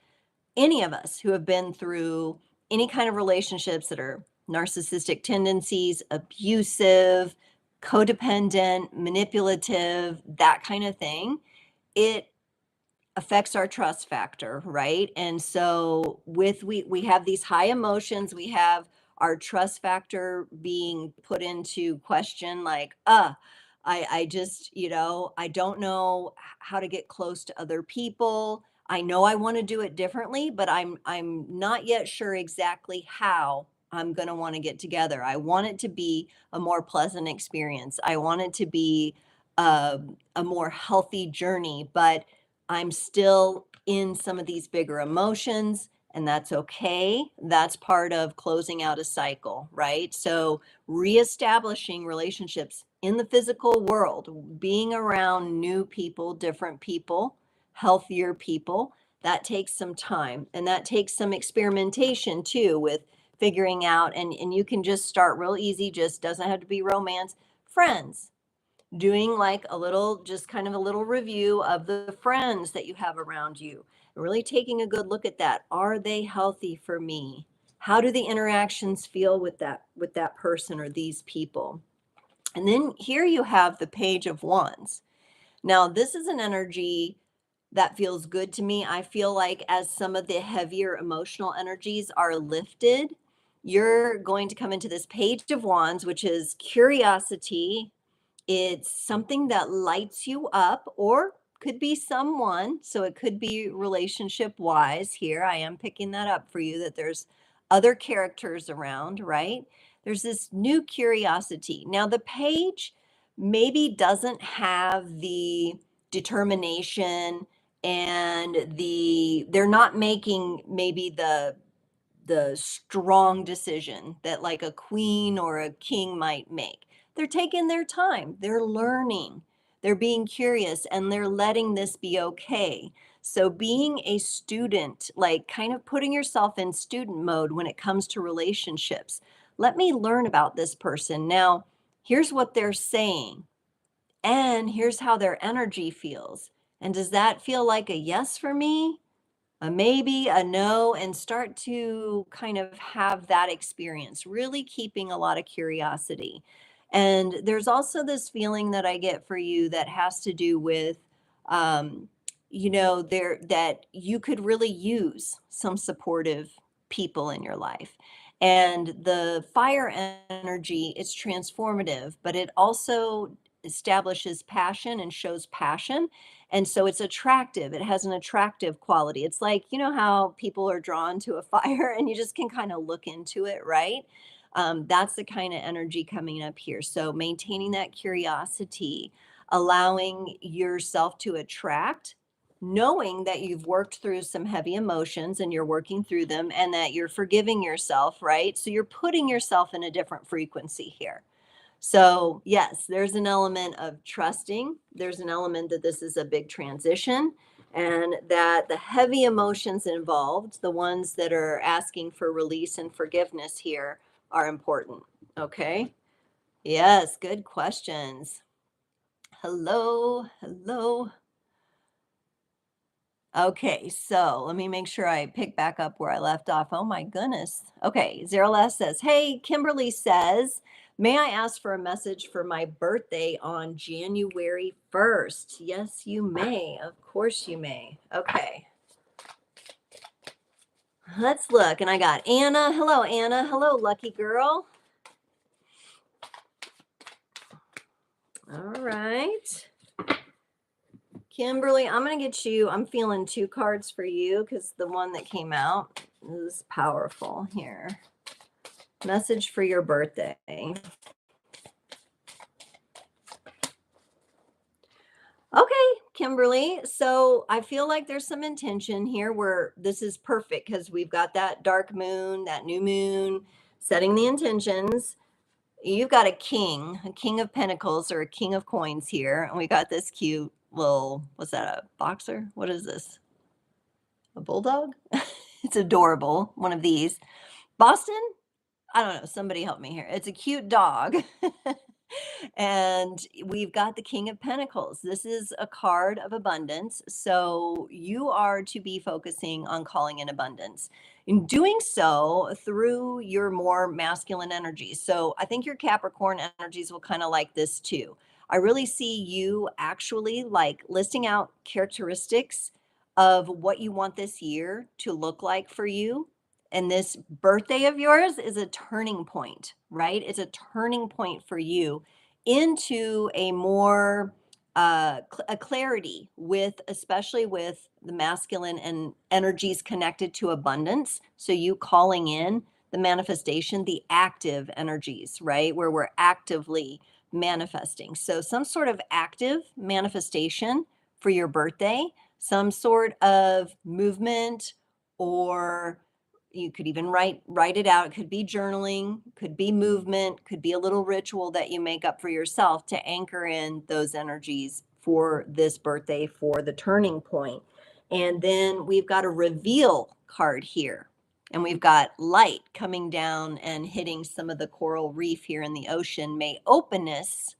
Any of us who have been through any kind of relationships that are narcissistic tendencies, abusive, codependent, manipulative, that kind of thing, it affects our trust factor, right? And so with we have these high emotions, we have our trust factor being put into question, like, I just, I don't know how to get close to other people. I know I want to do it differently, but I'm not yet sure exactly how I'm going to want to get together. I want it to be a more pleasant experience. I want it to be a more healthy journey, but I'm still in some of these bigger emotions, and that's okay. That's part of closing out a cycle, right? So, reestablishing relationships in the physical world, being around new people, different people, healthier people, that takes some time, and that takes some experimentation too, with figuring out. And you can just start real easy, just doesn't have to be romance. Friends, doing like a little, just kind of a little review of the friends that you have around you, really taking a good look at that. Are they healthy for me? How do the interactions feel with that person or these people? And then here you have the Page of Wands. Now, this is an energy that feels good to me. I feel like as some of the heavier emotional energies are lifted, you're going to come into this Page of Wands, which is curiosity. It's something that lights you up, or could be someone. So it could be relationship wise here. I am picking that up for you, that there's other characters around, right? There's this new curiosity. Now, the page maybe doesn't have the determination, and they're not making maybe the strong decision that like a queen or a king might make. They're taking their time, they're learning, they're being curious, and they're letting this be okay. So, being a student, like kind of putting yourself in student mode when it comes to relationships. Let me learn about this person. Now, here's what they're saying, and here's how their energy feels. And does that feel like a yes for me? A maybe, a no, and start to kind of have that experience, really keeping a lot of curiosity. And there's also this feeling that I get for you that has to do with, um, there that you could really use some supportive people in your life. And the fire energy, it's transformative, but it also establishes passion and shows passion, and so it's attractive. It has an attractive quality. It's like, how people are drawn to a fire and you just can kind of look into it, right? That's the kind of energy coming up here. So maintaining that curiosity, allowing yourself to attract, knowing that you've worked through some heavy emotions and you're working through them, and that you're forgiving yourself, right? So you're putting yourself in a different frequency here. So, yes, there's an element of trusting. There's an element that this is a big transition, and that the heavy emotions involved, the ones that are asking for release and forgiveness here, are important. Okay. Yes, good questions. Hello. Hello. Okay, so let me make sure I pick back up where I left off. Oh my goodness. Okay, Zero Less says, hey, Kimberly says, may I ask for a message for my birthday on January 1st? Yes, you may. Of course you may. Okay, let's look. And I got Anna. Hello, Anna. Hello, lucky girl. All right. Kimberly, I'm going to get you, I'm feeling two cards for you because the one that came out is powerful here. Message for your birthday. Okay, Kimberly. So I feel like there's some intention here where this is perfect because we've got that dark moon, that new moon, setting the intentions. You've got a king of pentacles or a king of coins here. And we got this cute little, what's that, a boxer? What is this? A bulldog? It's adorable. One of these. Boston? I don't know. Somebody help me here. It's a cute dog. And we've got the King of Pentacles. This is a card of abundance. So you are to be focusing on calling in abundance. In doing so through your more masculine energies. So I think your Capricorn energies will kind of like this too. I really see you actually like listing out characteristics of what you want this year to look like for you, and this birthday of yours is a turning point, right? It's a turning point for you into a more a clarity with, especially with the masculine and energies connected to abundance. So you calling in the manifestation, the active energies, right? Where we're actively manifesting. So some sort of active manifestation for your birthday, some sort of movement, or you could even write it out. It could be journaling, could be movement, could be a little ritual that you make up for yourself to anchor in those energies for this birthday, for the turning point. And then we've got a reveal card here, and we've got light coming down and hitting some of the coral reef here in the ocean. May openness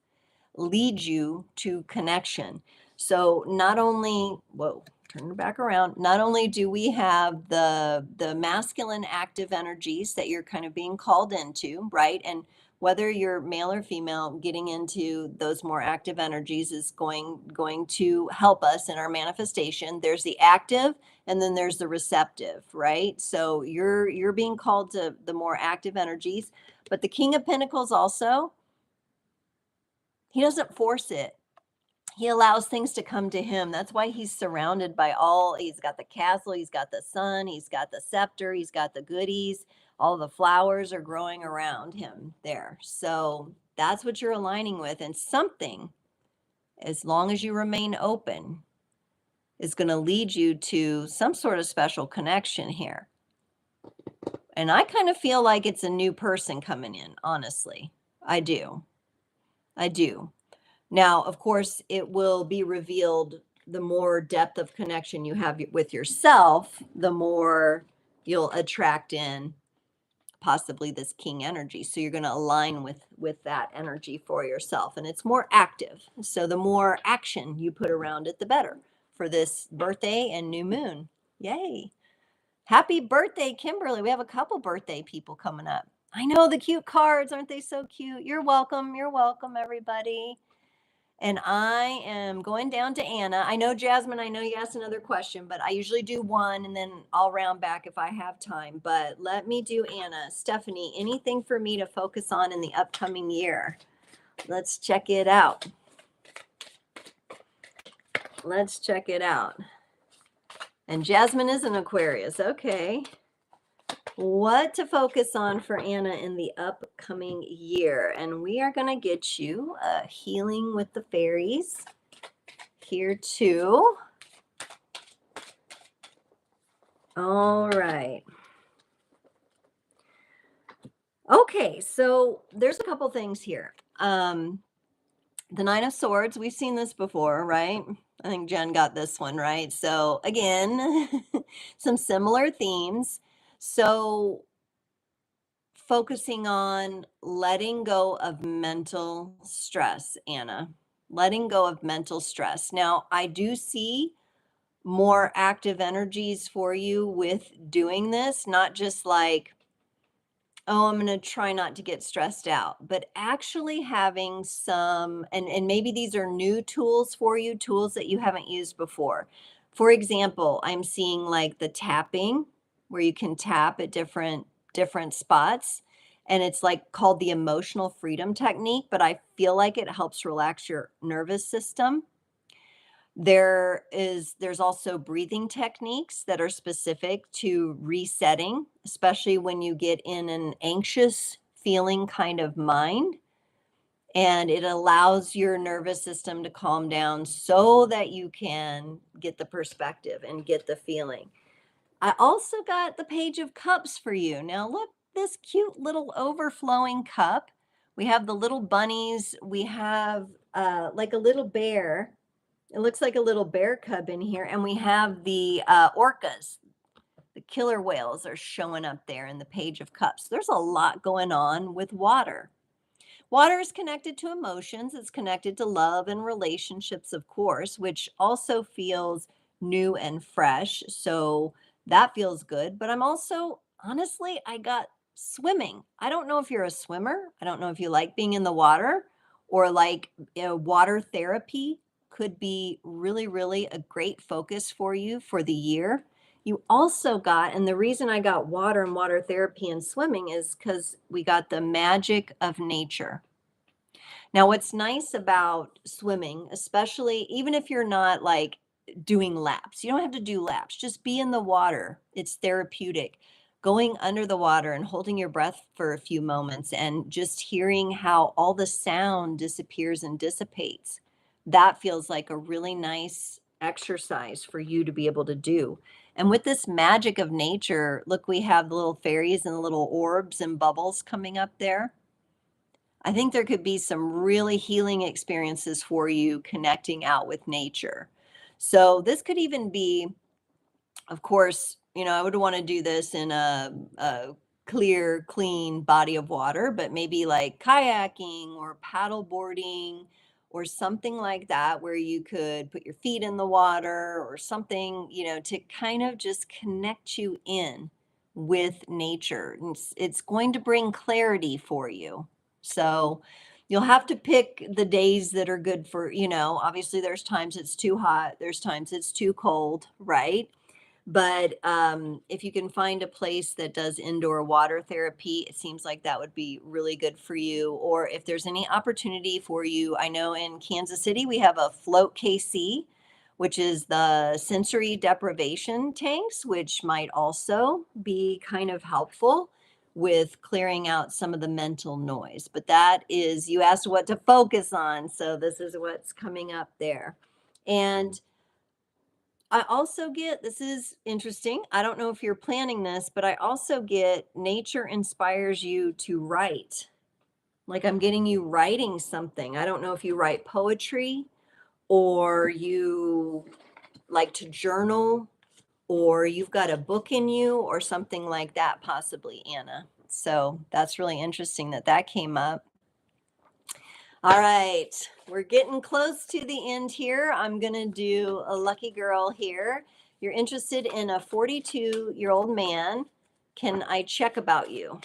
lead you to connection. So not only, whoa, turn it back around. Not only do we have the masculine active energies that you're kind of being called into, right? And whether you're male or female, getting into those more active energies is going to help us in our manifestation. There's the active and then there's the receptive, right? So you're being called to the more active energies, but the King of Pentacles also, he doesn't force it. He allows things to come to him. That's why he's surrounded by all, he's got the castle, he's got the sun, he's got the scepter, he's got the goodies. All the flowers are growing around him there. So that's what you're aligning with. And something, as long as you remain open, is going to lead you to some sort of special connection here. And I kind of feel like it's a new person coming in, honestly. I do. I do. Now, of course, it will be revealed the more depth of connection you have with yourself, the more you'll attract in possibly this king energy. So you're going to align with that energy for yourself, and it's more active. So the more action you put around it, the better for this birthday and new moon. Yay. Happy birthday, Kimberly. We have a couple birthday people coming up. I know, the cute cards, aren't they so cute? You're welcome. You're welcome, everybody. And I am going down to Anna. I know, Jasmine, I know you asked another question, but I usually do one and then I'll round back if I have time. But let me do Anna. Stephanie, anything for me to focus on in the upcoming year? Let's check it out. Let's check it out. And Jasmine is an Aquarius. Okay. What to focus on for Anna in the upcoming year? And we are going to get you healing with the fairies here too. All right. Okay, so there's a couple things here. The Nine of Swords, we've seen this before, right? I think Jen got this one, right? So again, some similar themes. So focusing on letting go of mental stress, Anna. Letting go of mental stress. Now, I do see more active energies for you with doing this, not just like, oh, I'm going to try not to get stressed out, but actually having some, and maybe these are new tools for you, tools that you haven't used before. For example, I'm seeing like the tapping where you can tap at different spots, and it's like called the emotional freedom technique, but I feel like it helps relax your nervous system. There's also breathing techniques that are specific to resetting, especially when you get in an anxious feeling kind of mind, and it allows your nervous system to calm down so that you can get the perspective and get the feeling. I also got the Page of Cups for you. Now look, this cute little overflowing cup. We have the little bunnies. We have like a little bear. It looks like a little bear cub in here. And we have the orcas. The killer whales are showing up there in the Page of Cups. There's a lot going on with water. Water is connected to emotions. It's connected to love and relationships, of course, which also feels new and fresh. So that feels good. But I'm also, honestly, I got swimming. I don't know if you're a swimmer. I don't know if you like being in the water, or like, water therapy could be really, really a great focus for you for the year. You also got, and the reason I got water and water therapy and swimming is because we got the magic of nature. Now, what's nice about swimming, especially even if you're not like doing laps, you don't have to do laps, just be in the water. It's therapeutic. Going under the water and holding your breath for a few moments and just hearing how all the sound disappears and dissipates. That feels like a really nice exercise for you to be able to do. And with this magic of nature, look, we have the little fairies and the little orbs and bubbles coming up there. I think there could be some really healing experiences for you connecting out with nature. So this could even be, of course, I would want to do this in a clear, clean body of water, but maybe like kayaking or paddle boarding or something like that, where you could put your feet in the water or something, to kind of just connect you in with nature. And it's going to bring clarity for you. So you'll have to pick the days that are good for, obviously there's times it's too hot, there's times it's too cold, right? But if you can find a place that does indoor water therapy, it seems like that would be really good for you. Or if there's any opportunity for you, I know in Kansas City we have a Float KC, which is the sensory deprivation tanks, which might also be kind of helpful with clearing out some of the mental noise. But that is, you asked what to focus on. So this is what's coming up there. And I also get, this is interesting. I don't know if you're planning this, but I also get nature inspires you to write. Like I'm getting you writing something. I don't know if you write poetry or you like to journal or you've got a book in you or something like that, possibly, Anna. So that's really interesting that that came up. All right, we're getting close to the end here. I'm going to do a lucky girl here. You're interested in a 42-year-old man. Can I check about you?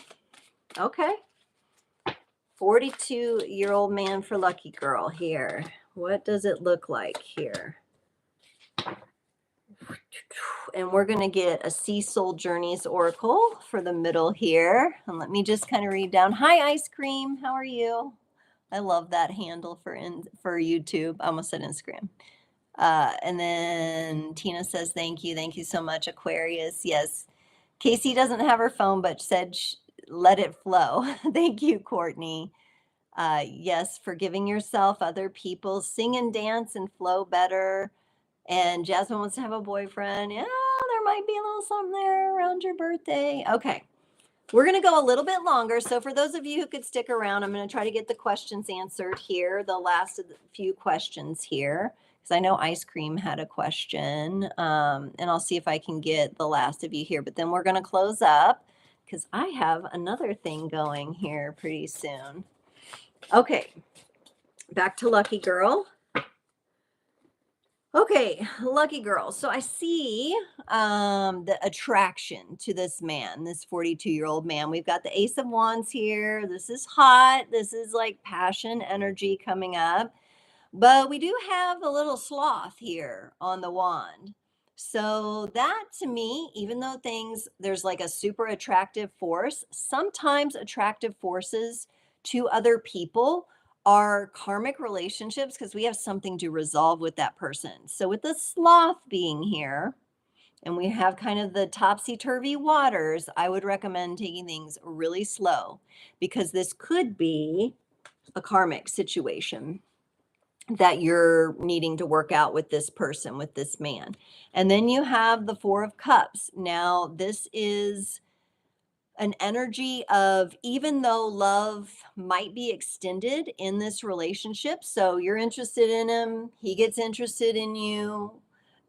Okay. 42-year-old man for lucky girl here. What does it look like here? And we're going to get a Sea Soul Journeys Oracle for the middle here. And let me just kind of read down. Hi, Ice Cream. How are you? I love that handle for YouTube. I almost said Instagram. And then Tina says, thank you. Thank you so much, Aquarius. Yes. Casey doesn't have her phone, but said, let it flow. Thank you, Courtney. Yes, forgiving yourself, other people, sing and dance and flow better. And Jasmine wants to have a boyfriend. Yeah, there might be a little something there around your birthday. Okay. We're going to go a little bit longer. So for those of you who could stick around, I'm going to try to get the questions answered here, the last of the few questions here, because I know Ice Cream had a question. And I'll see if I can get the last of you here. But then we're going to close up because I have another thing going here pretty soon. Okay, back to Lucky Girl. Okay, lucky girl. So I see the attraction to this man, this 42-year-old man. We've got the Ace of Wands here. This is hot. This is like passion energy coming up. But we do have a little sloth here on the wand. So that to me, even though there's like a super attractive force, sometimes attractive forces to other people are karmic relationships because we have something to resolve with that person. So with the sloth being here, and we have kind of the topsy-turvy waters, I would recommend taking things really slow because this could be a karmic situation that you're needing to work out with this person, with this man. And then you have the Four of Cups. Now, this is an energy of even though love might be extended in this relationship, so you're interested in him, he gets interested in you,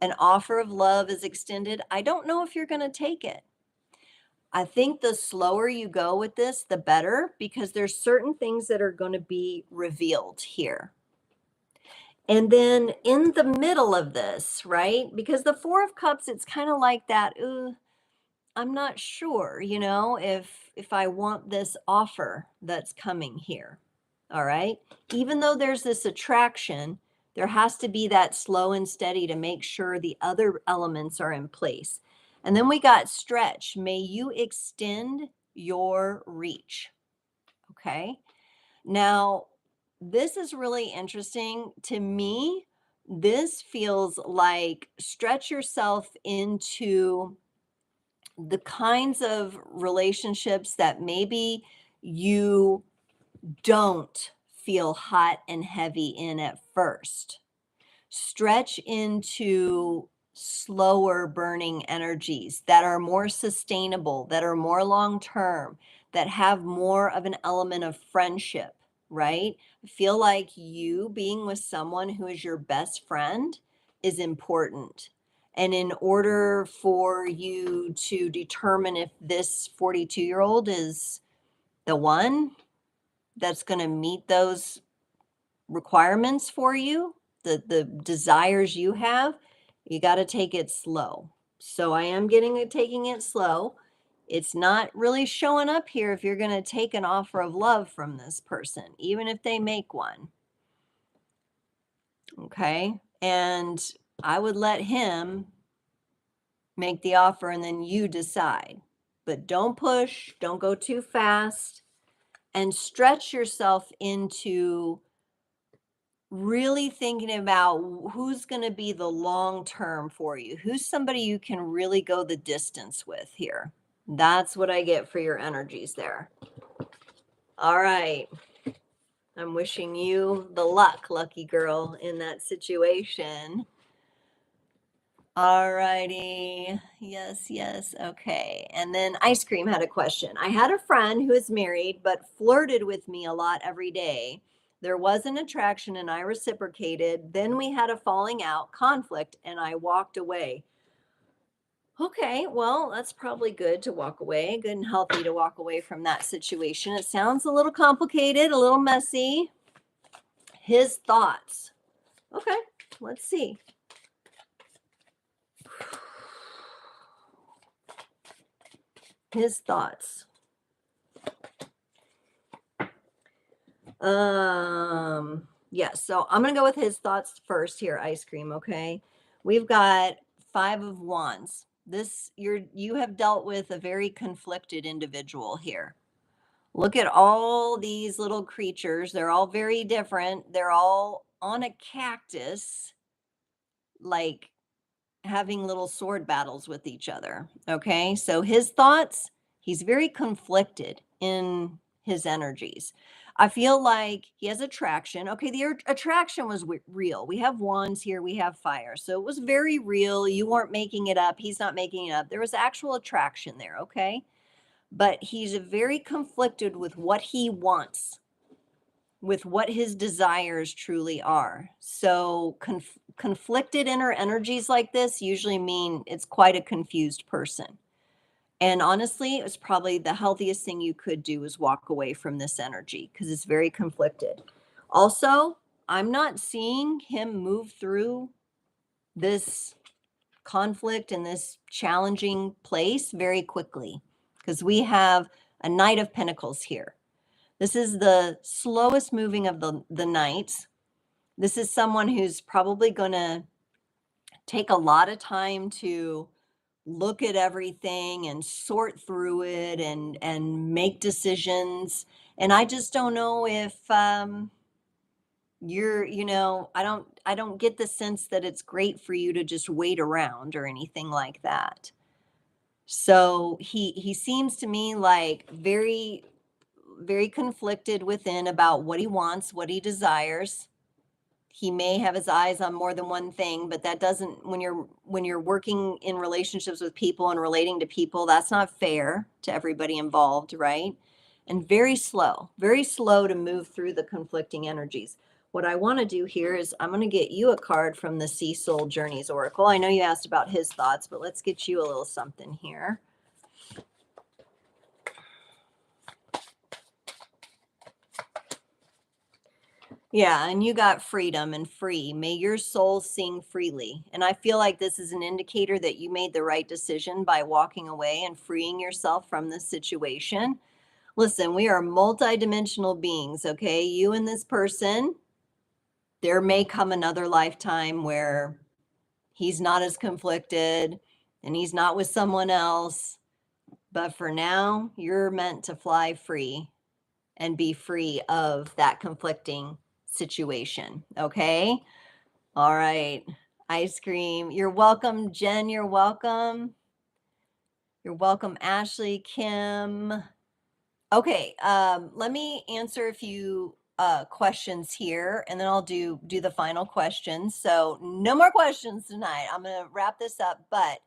an offer of love is extended. I don't know if you're going to take it. I think the slower you go with this, the better, because there's certain things that are going to be revealed here. And then in the middle of this, right? Because the Four of Cups, it's kind of like that, ooh, I'm not sure, if I want this offer that's coming here. All right? Even though there's this attraction, there has to be that slow and steady to make sure the other elements are in place. And then we got stretch. May you extend your reach. Okay? Now, this is really interesting to me. This feels like stretch yourself into the kinds of relationships that maybe you don't feel hot and heavy in at first. Stretch into slower burning energies that are more sustainable, that are more long term, that have more of an element of friendship, right? I feel like you being with someone who is your best friend is important. And in order for you to determine if this 42-year-old is the one that's going to meet those requirements for you, the desires you have, you got to take it slow. So I am taking it slow. It's not really showing up here if you're going to take an offer of love from this person, even if they make one. Okay? And I would let him make the offer and then you decide. But don't push, don't go too fast, and stretch yourself into really thinking about who's going to be the long term for you. Who's somebody you can really go the distance with here. That's what I get for your energies there. All right. I'm wishing you the luck, lucky girl, in that situation. All righty. Yes, yes. Okay. And then Ice Cream had a question. I had a friend who is married but flirted with me a lot every day. There was an attraction and I reciprocated. Then we had a falling out, conflict, and I walked away. Okay, well, that's probably good to walk away, good and healthy to walk away from that situation. It sounds a little complicated, a little messy. His thoughts. Okay, let's see. His thoughts. Yes, so I'm gonna go with his thoughts first here, Ice Cream, okay? We've got Five of Wands. You have dealt with a very conflicted individual here. Look at all these little creatures. They're all very different. They're all on a cactus, like having little sword battles with each other. Okay. So his thoughts, he's very conflicted in his energies. I feel like he has attraction. Okay. The attraction was real. We have wands here, we have fire. So it was very real. You weren't making it up. He's not making it up. There was actual attraction there. Okay. But he's very conflicted with what he wants, with what his desires truly are. So conflicted inner energies like this usually mean it's quite a confused person. And honestly, it was probably the healthiest thing you could do is walk away from this energy because it's very conflicted. Also, I'm not seeing him move through this conflict and this challenging place very quickly, because we have a Knight of Pentacles here. This is the slowest moving of the knights. This is someone who's probably going to take a lot of time to look at everything and sort through it and make decisions. And I just don't know if you're, I don't get the sense that it's great for you to just wait around or anything like that. So he seems to me like very, very conflicted within about what he wants, what he desires. He may have his eyes on more than one thing, but that doesn't, when you're working in relationships with people and relating to people, that's not fair to everybody involved, right? And very slow to move through the conflicting energies. What I want to do here is I'm going to get you a card from the Sea Soul Journeys Oracle. I know you asked about his thoughts, but let's get you a little something here. Yeah, and you got freedom and free. May your soul sing freely. And I feel like this is an indicator that you made the right decision by walking away and freeing yourself from this situation. Listen, we are multidimensional beings, okay? You and this person, there may come another lifetime where he's not as conflicted and he's not with someone else. But for now, you're meant to fly free and be free of that conflicting situation. Okay. All right. Ice cream. You're welcome, Jen. You're welcome. You're welcome, Ashley, Kim. Okay. Let me answer a few questions here, and then I'll do the final questions. So no more questions tonight. I'm going to wrap this up, but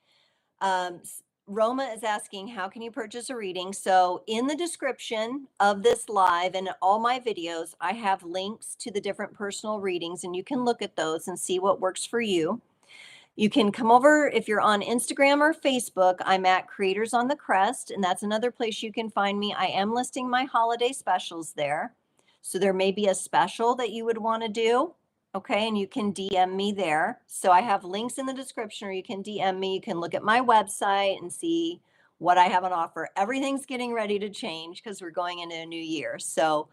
Roma is asking, how can you purchase a reading? So in the description of this live and all my videos, I have links to the different personal readings, and you can look at those and see what works for you. You can come over if you're on Instagram or Facebook. I'm at Creators on the Crest, and that's another place you can find me. I am listing my holiday specials there. So there may be a special that you would want to do. Okay, and you can DM me there. So I have links in the description, or you can DM me. You can look at my website and see what I have on offer. Everything's getting ready to change because we're going into a new year. So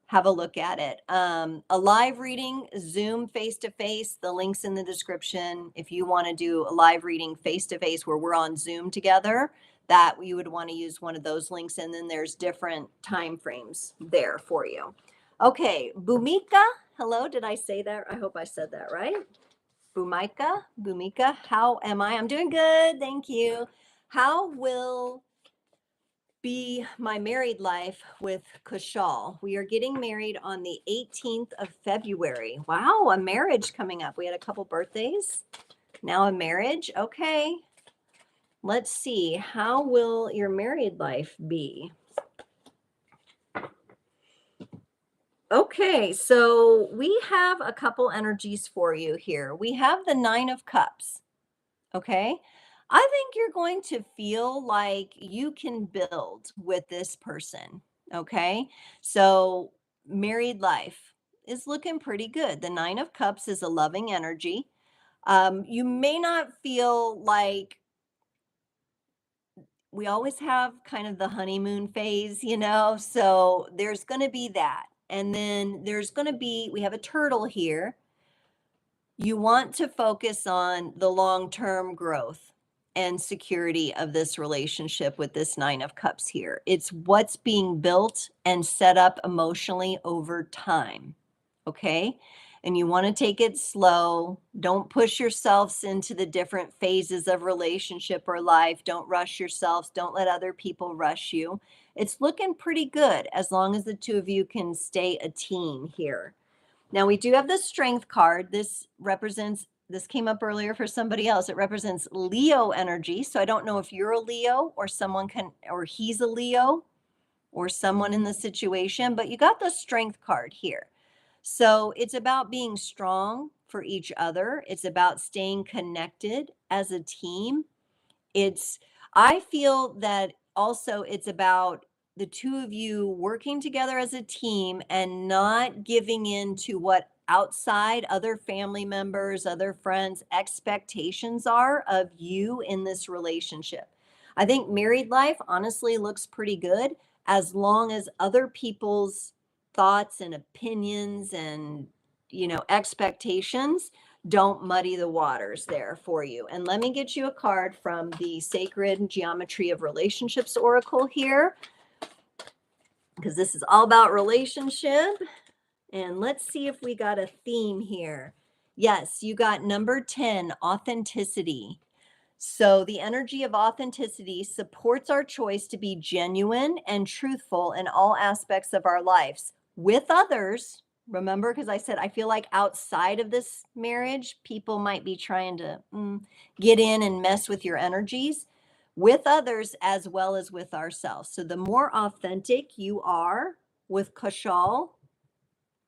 have a look at it. A live reading, Zoom face-to-face, the link's in the description. If you want to do a live reading face-to-face where we're on Zoom together, that you would want to use one of those links. And then there's different time frames there for you. Okay, Bhumika, hello, did I say that? I hope I said that right. Bhumika, how am I? I'm doing good, thank you. How will be my married life with Kushal? We are getting married on the 18th of February. Wow, a marriage coming up. We had a couple birthdays. Now a marriage. Okay. Let's see. How will your married life be? Okay, so we have a couple energies for you here. We have the Nine of Cups. Okay. I think you're going to feel like you can build with this person. Okay. So, married life is looking pretty good. The Nine of Cups is a loving energy. You may not feel like we always have kind of the honeymoon phase, so there's going to be that. And then there's going to be, we have a turtle here. You want to focus on the long-term growth and security of this relationship with this Nine of Cups here. It's what's being built and set up emotionally over time. Okay. And you want to take it slow. Don't push yourselves into the different phases of relationship or life. Don't rush yourselves. Don't let other people rush you. It's looking pretty good as long as the two of you can stay a team here. Now we do have the Strength card. This came up earlier for somebody else. It represents Leo energy. So I don't know if you're a Leo or or he's a Leo or someone in the situation, but you got the Strength card here. So it's about being strong for each other. It's about staying connected as a team. I feel that also it's about the two of you working together as a team and not giving in to what outside, other family members, other friends, expectations are of you in this relationship. I think married life honestly looks pretty good as long as other people's thoughts and opinions and, expectations don't muddy the waters there for you. And let me get you a card from the Sacred Geometry of Relationships Oracle here, because this is all about relationship. And let's see if we got a theme here. Yes, you got number 10, authenticity. So the energy of authenticity supports our choice to be genuine and truthful in all aspects of our lives with others. Remember, because I said I feel like outside of this marriage, people might be trying to get in and mess with your energies, with others as well as with ourselves. So the more authentic you are with Kashal,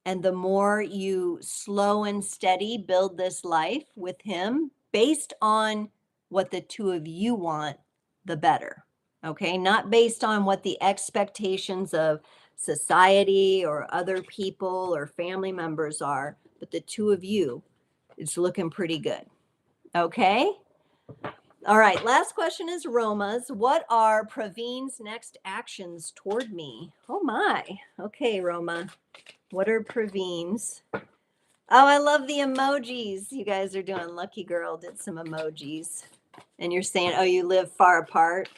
and the more you slow and steady build this life with him based on what the two of you want, the better. Okay. Not based on what the expectations of society or other people or family members are, but the two of you, it's looking pretty good. Okay. All right. Last question is Roma's. What are Praveen's next actions toward me? Oh, my. Okay, Roma. What are Praveen's? Oh, I love the emojis you guys are doing. Lucky Girl did some emojis. And you're saying, oh, you live far apart.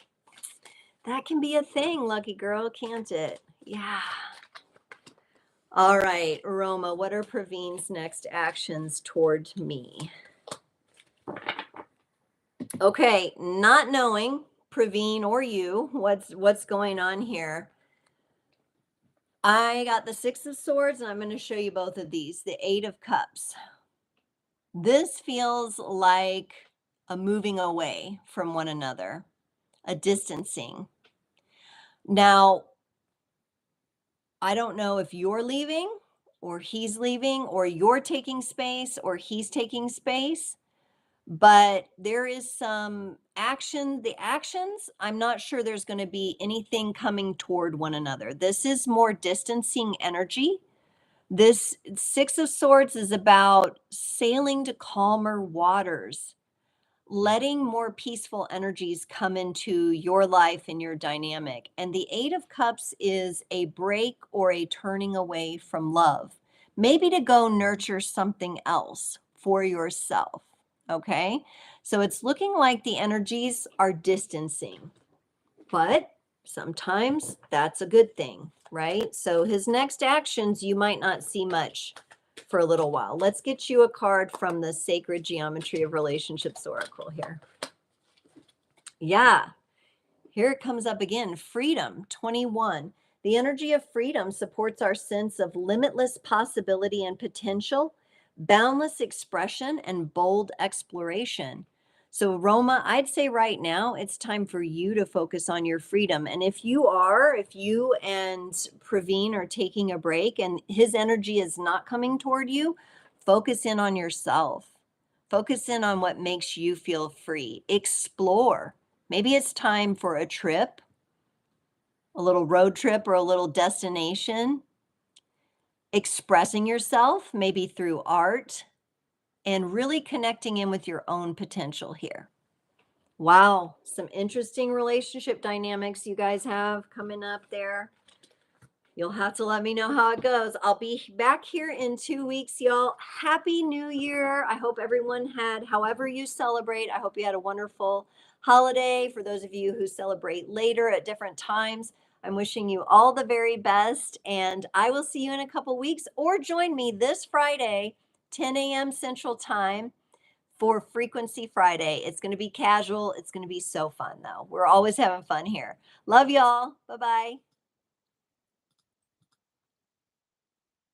That can be a thing, Lucky Girl, can't it? Yeah. All right, Roma, what are Praveen's next actions toward me? Okay, not knowing Praveen or you, what's going on here. I got the Six of Swords, and I'm going to show you both of these. The Eight of Cups. This feels like a moving away from one another, a distancing. Now, I don't know if you're leaving or he's leaving or you're taking space or he's taking space, but there is some action. The actions, I'm not sure there's going to be anything coming toward one another. This is more distancing energy. This Six of Swords is about sailing to calmer waters, letting more peaceful energies come into your life and your dynamic. And the Eight of Cups is a break or a turning away from love, maybe to go nurture something else for yourself. Okay. So it's looking like the energies are distancing, but sometimes that's a good thing, right? So his next actions, you might not see much for a little while. Let's get you a card from the Sacred Geometry of Relationships Oracle here. Yeah, here it comes up again. Freedom, 21. The energy of freedom supports our sense of limitless possibility and potential, boundless expression, and bold exploration. So, Roma, I'd say right now it's time for you to focus on your freedom. And if you and Praveen are taking a break and his energy is not coming toward you, focus in on yourself. Focus in on what makes you feel free. Explore. Maybe it's time for a trip, a little road trip or a little destination. Expressing yourself, maybe through art, and really connecting in with your own potential here. Wow, some interesting relationship dynamics you guys have coming up there. You'll have to let me know how it goes. I'll be back here in 2 weeks, y'all. Happy New Year. I hope everyone had, however you celebrate, I hope you had a wonderful holiday. For those of you who celebrate later at different times, I'm wishing you all the very best. And I will see you in a couple weeks, or join me this Friday, 10 a.m. Central Time, for Frequency Friday. It's going to be casual. It's going to be so fun, though. We're always having fun here. Love y'all. Bye-bye.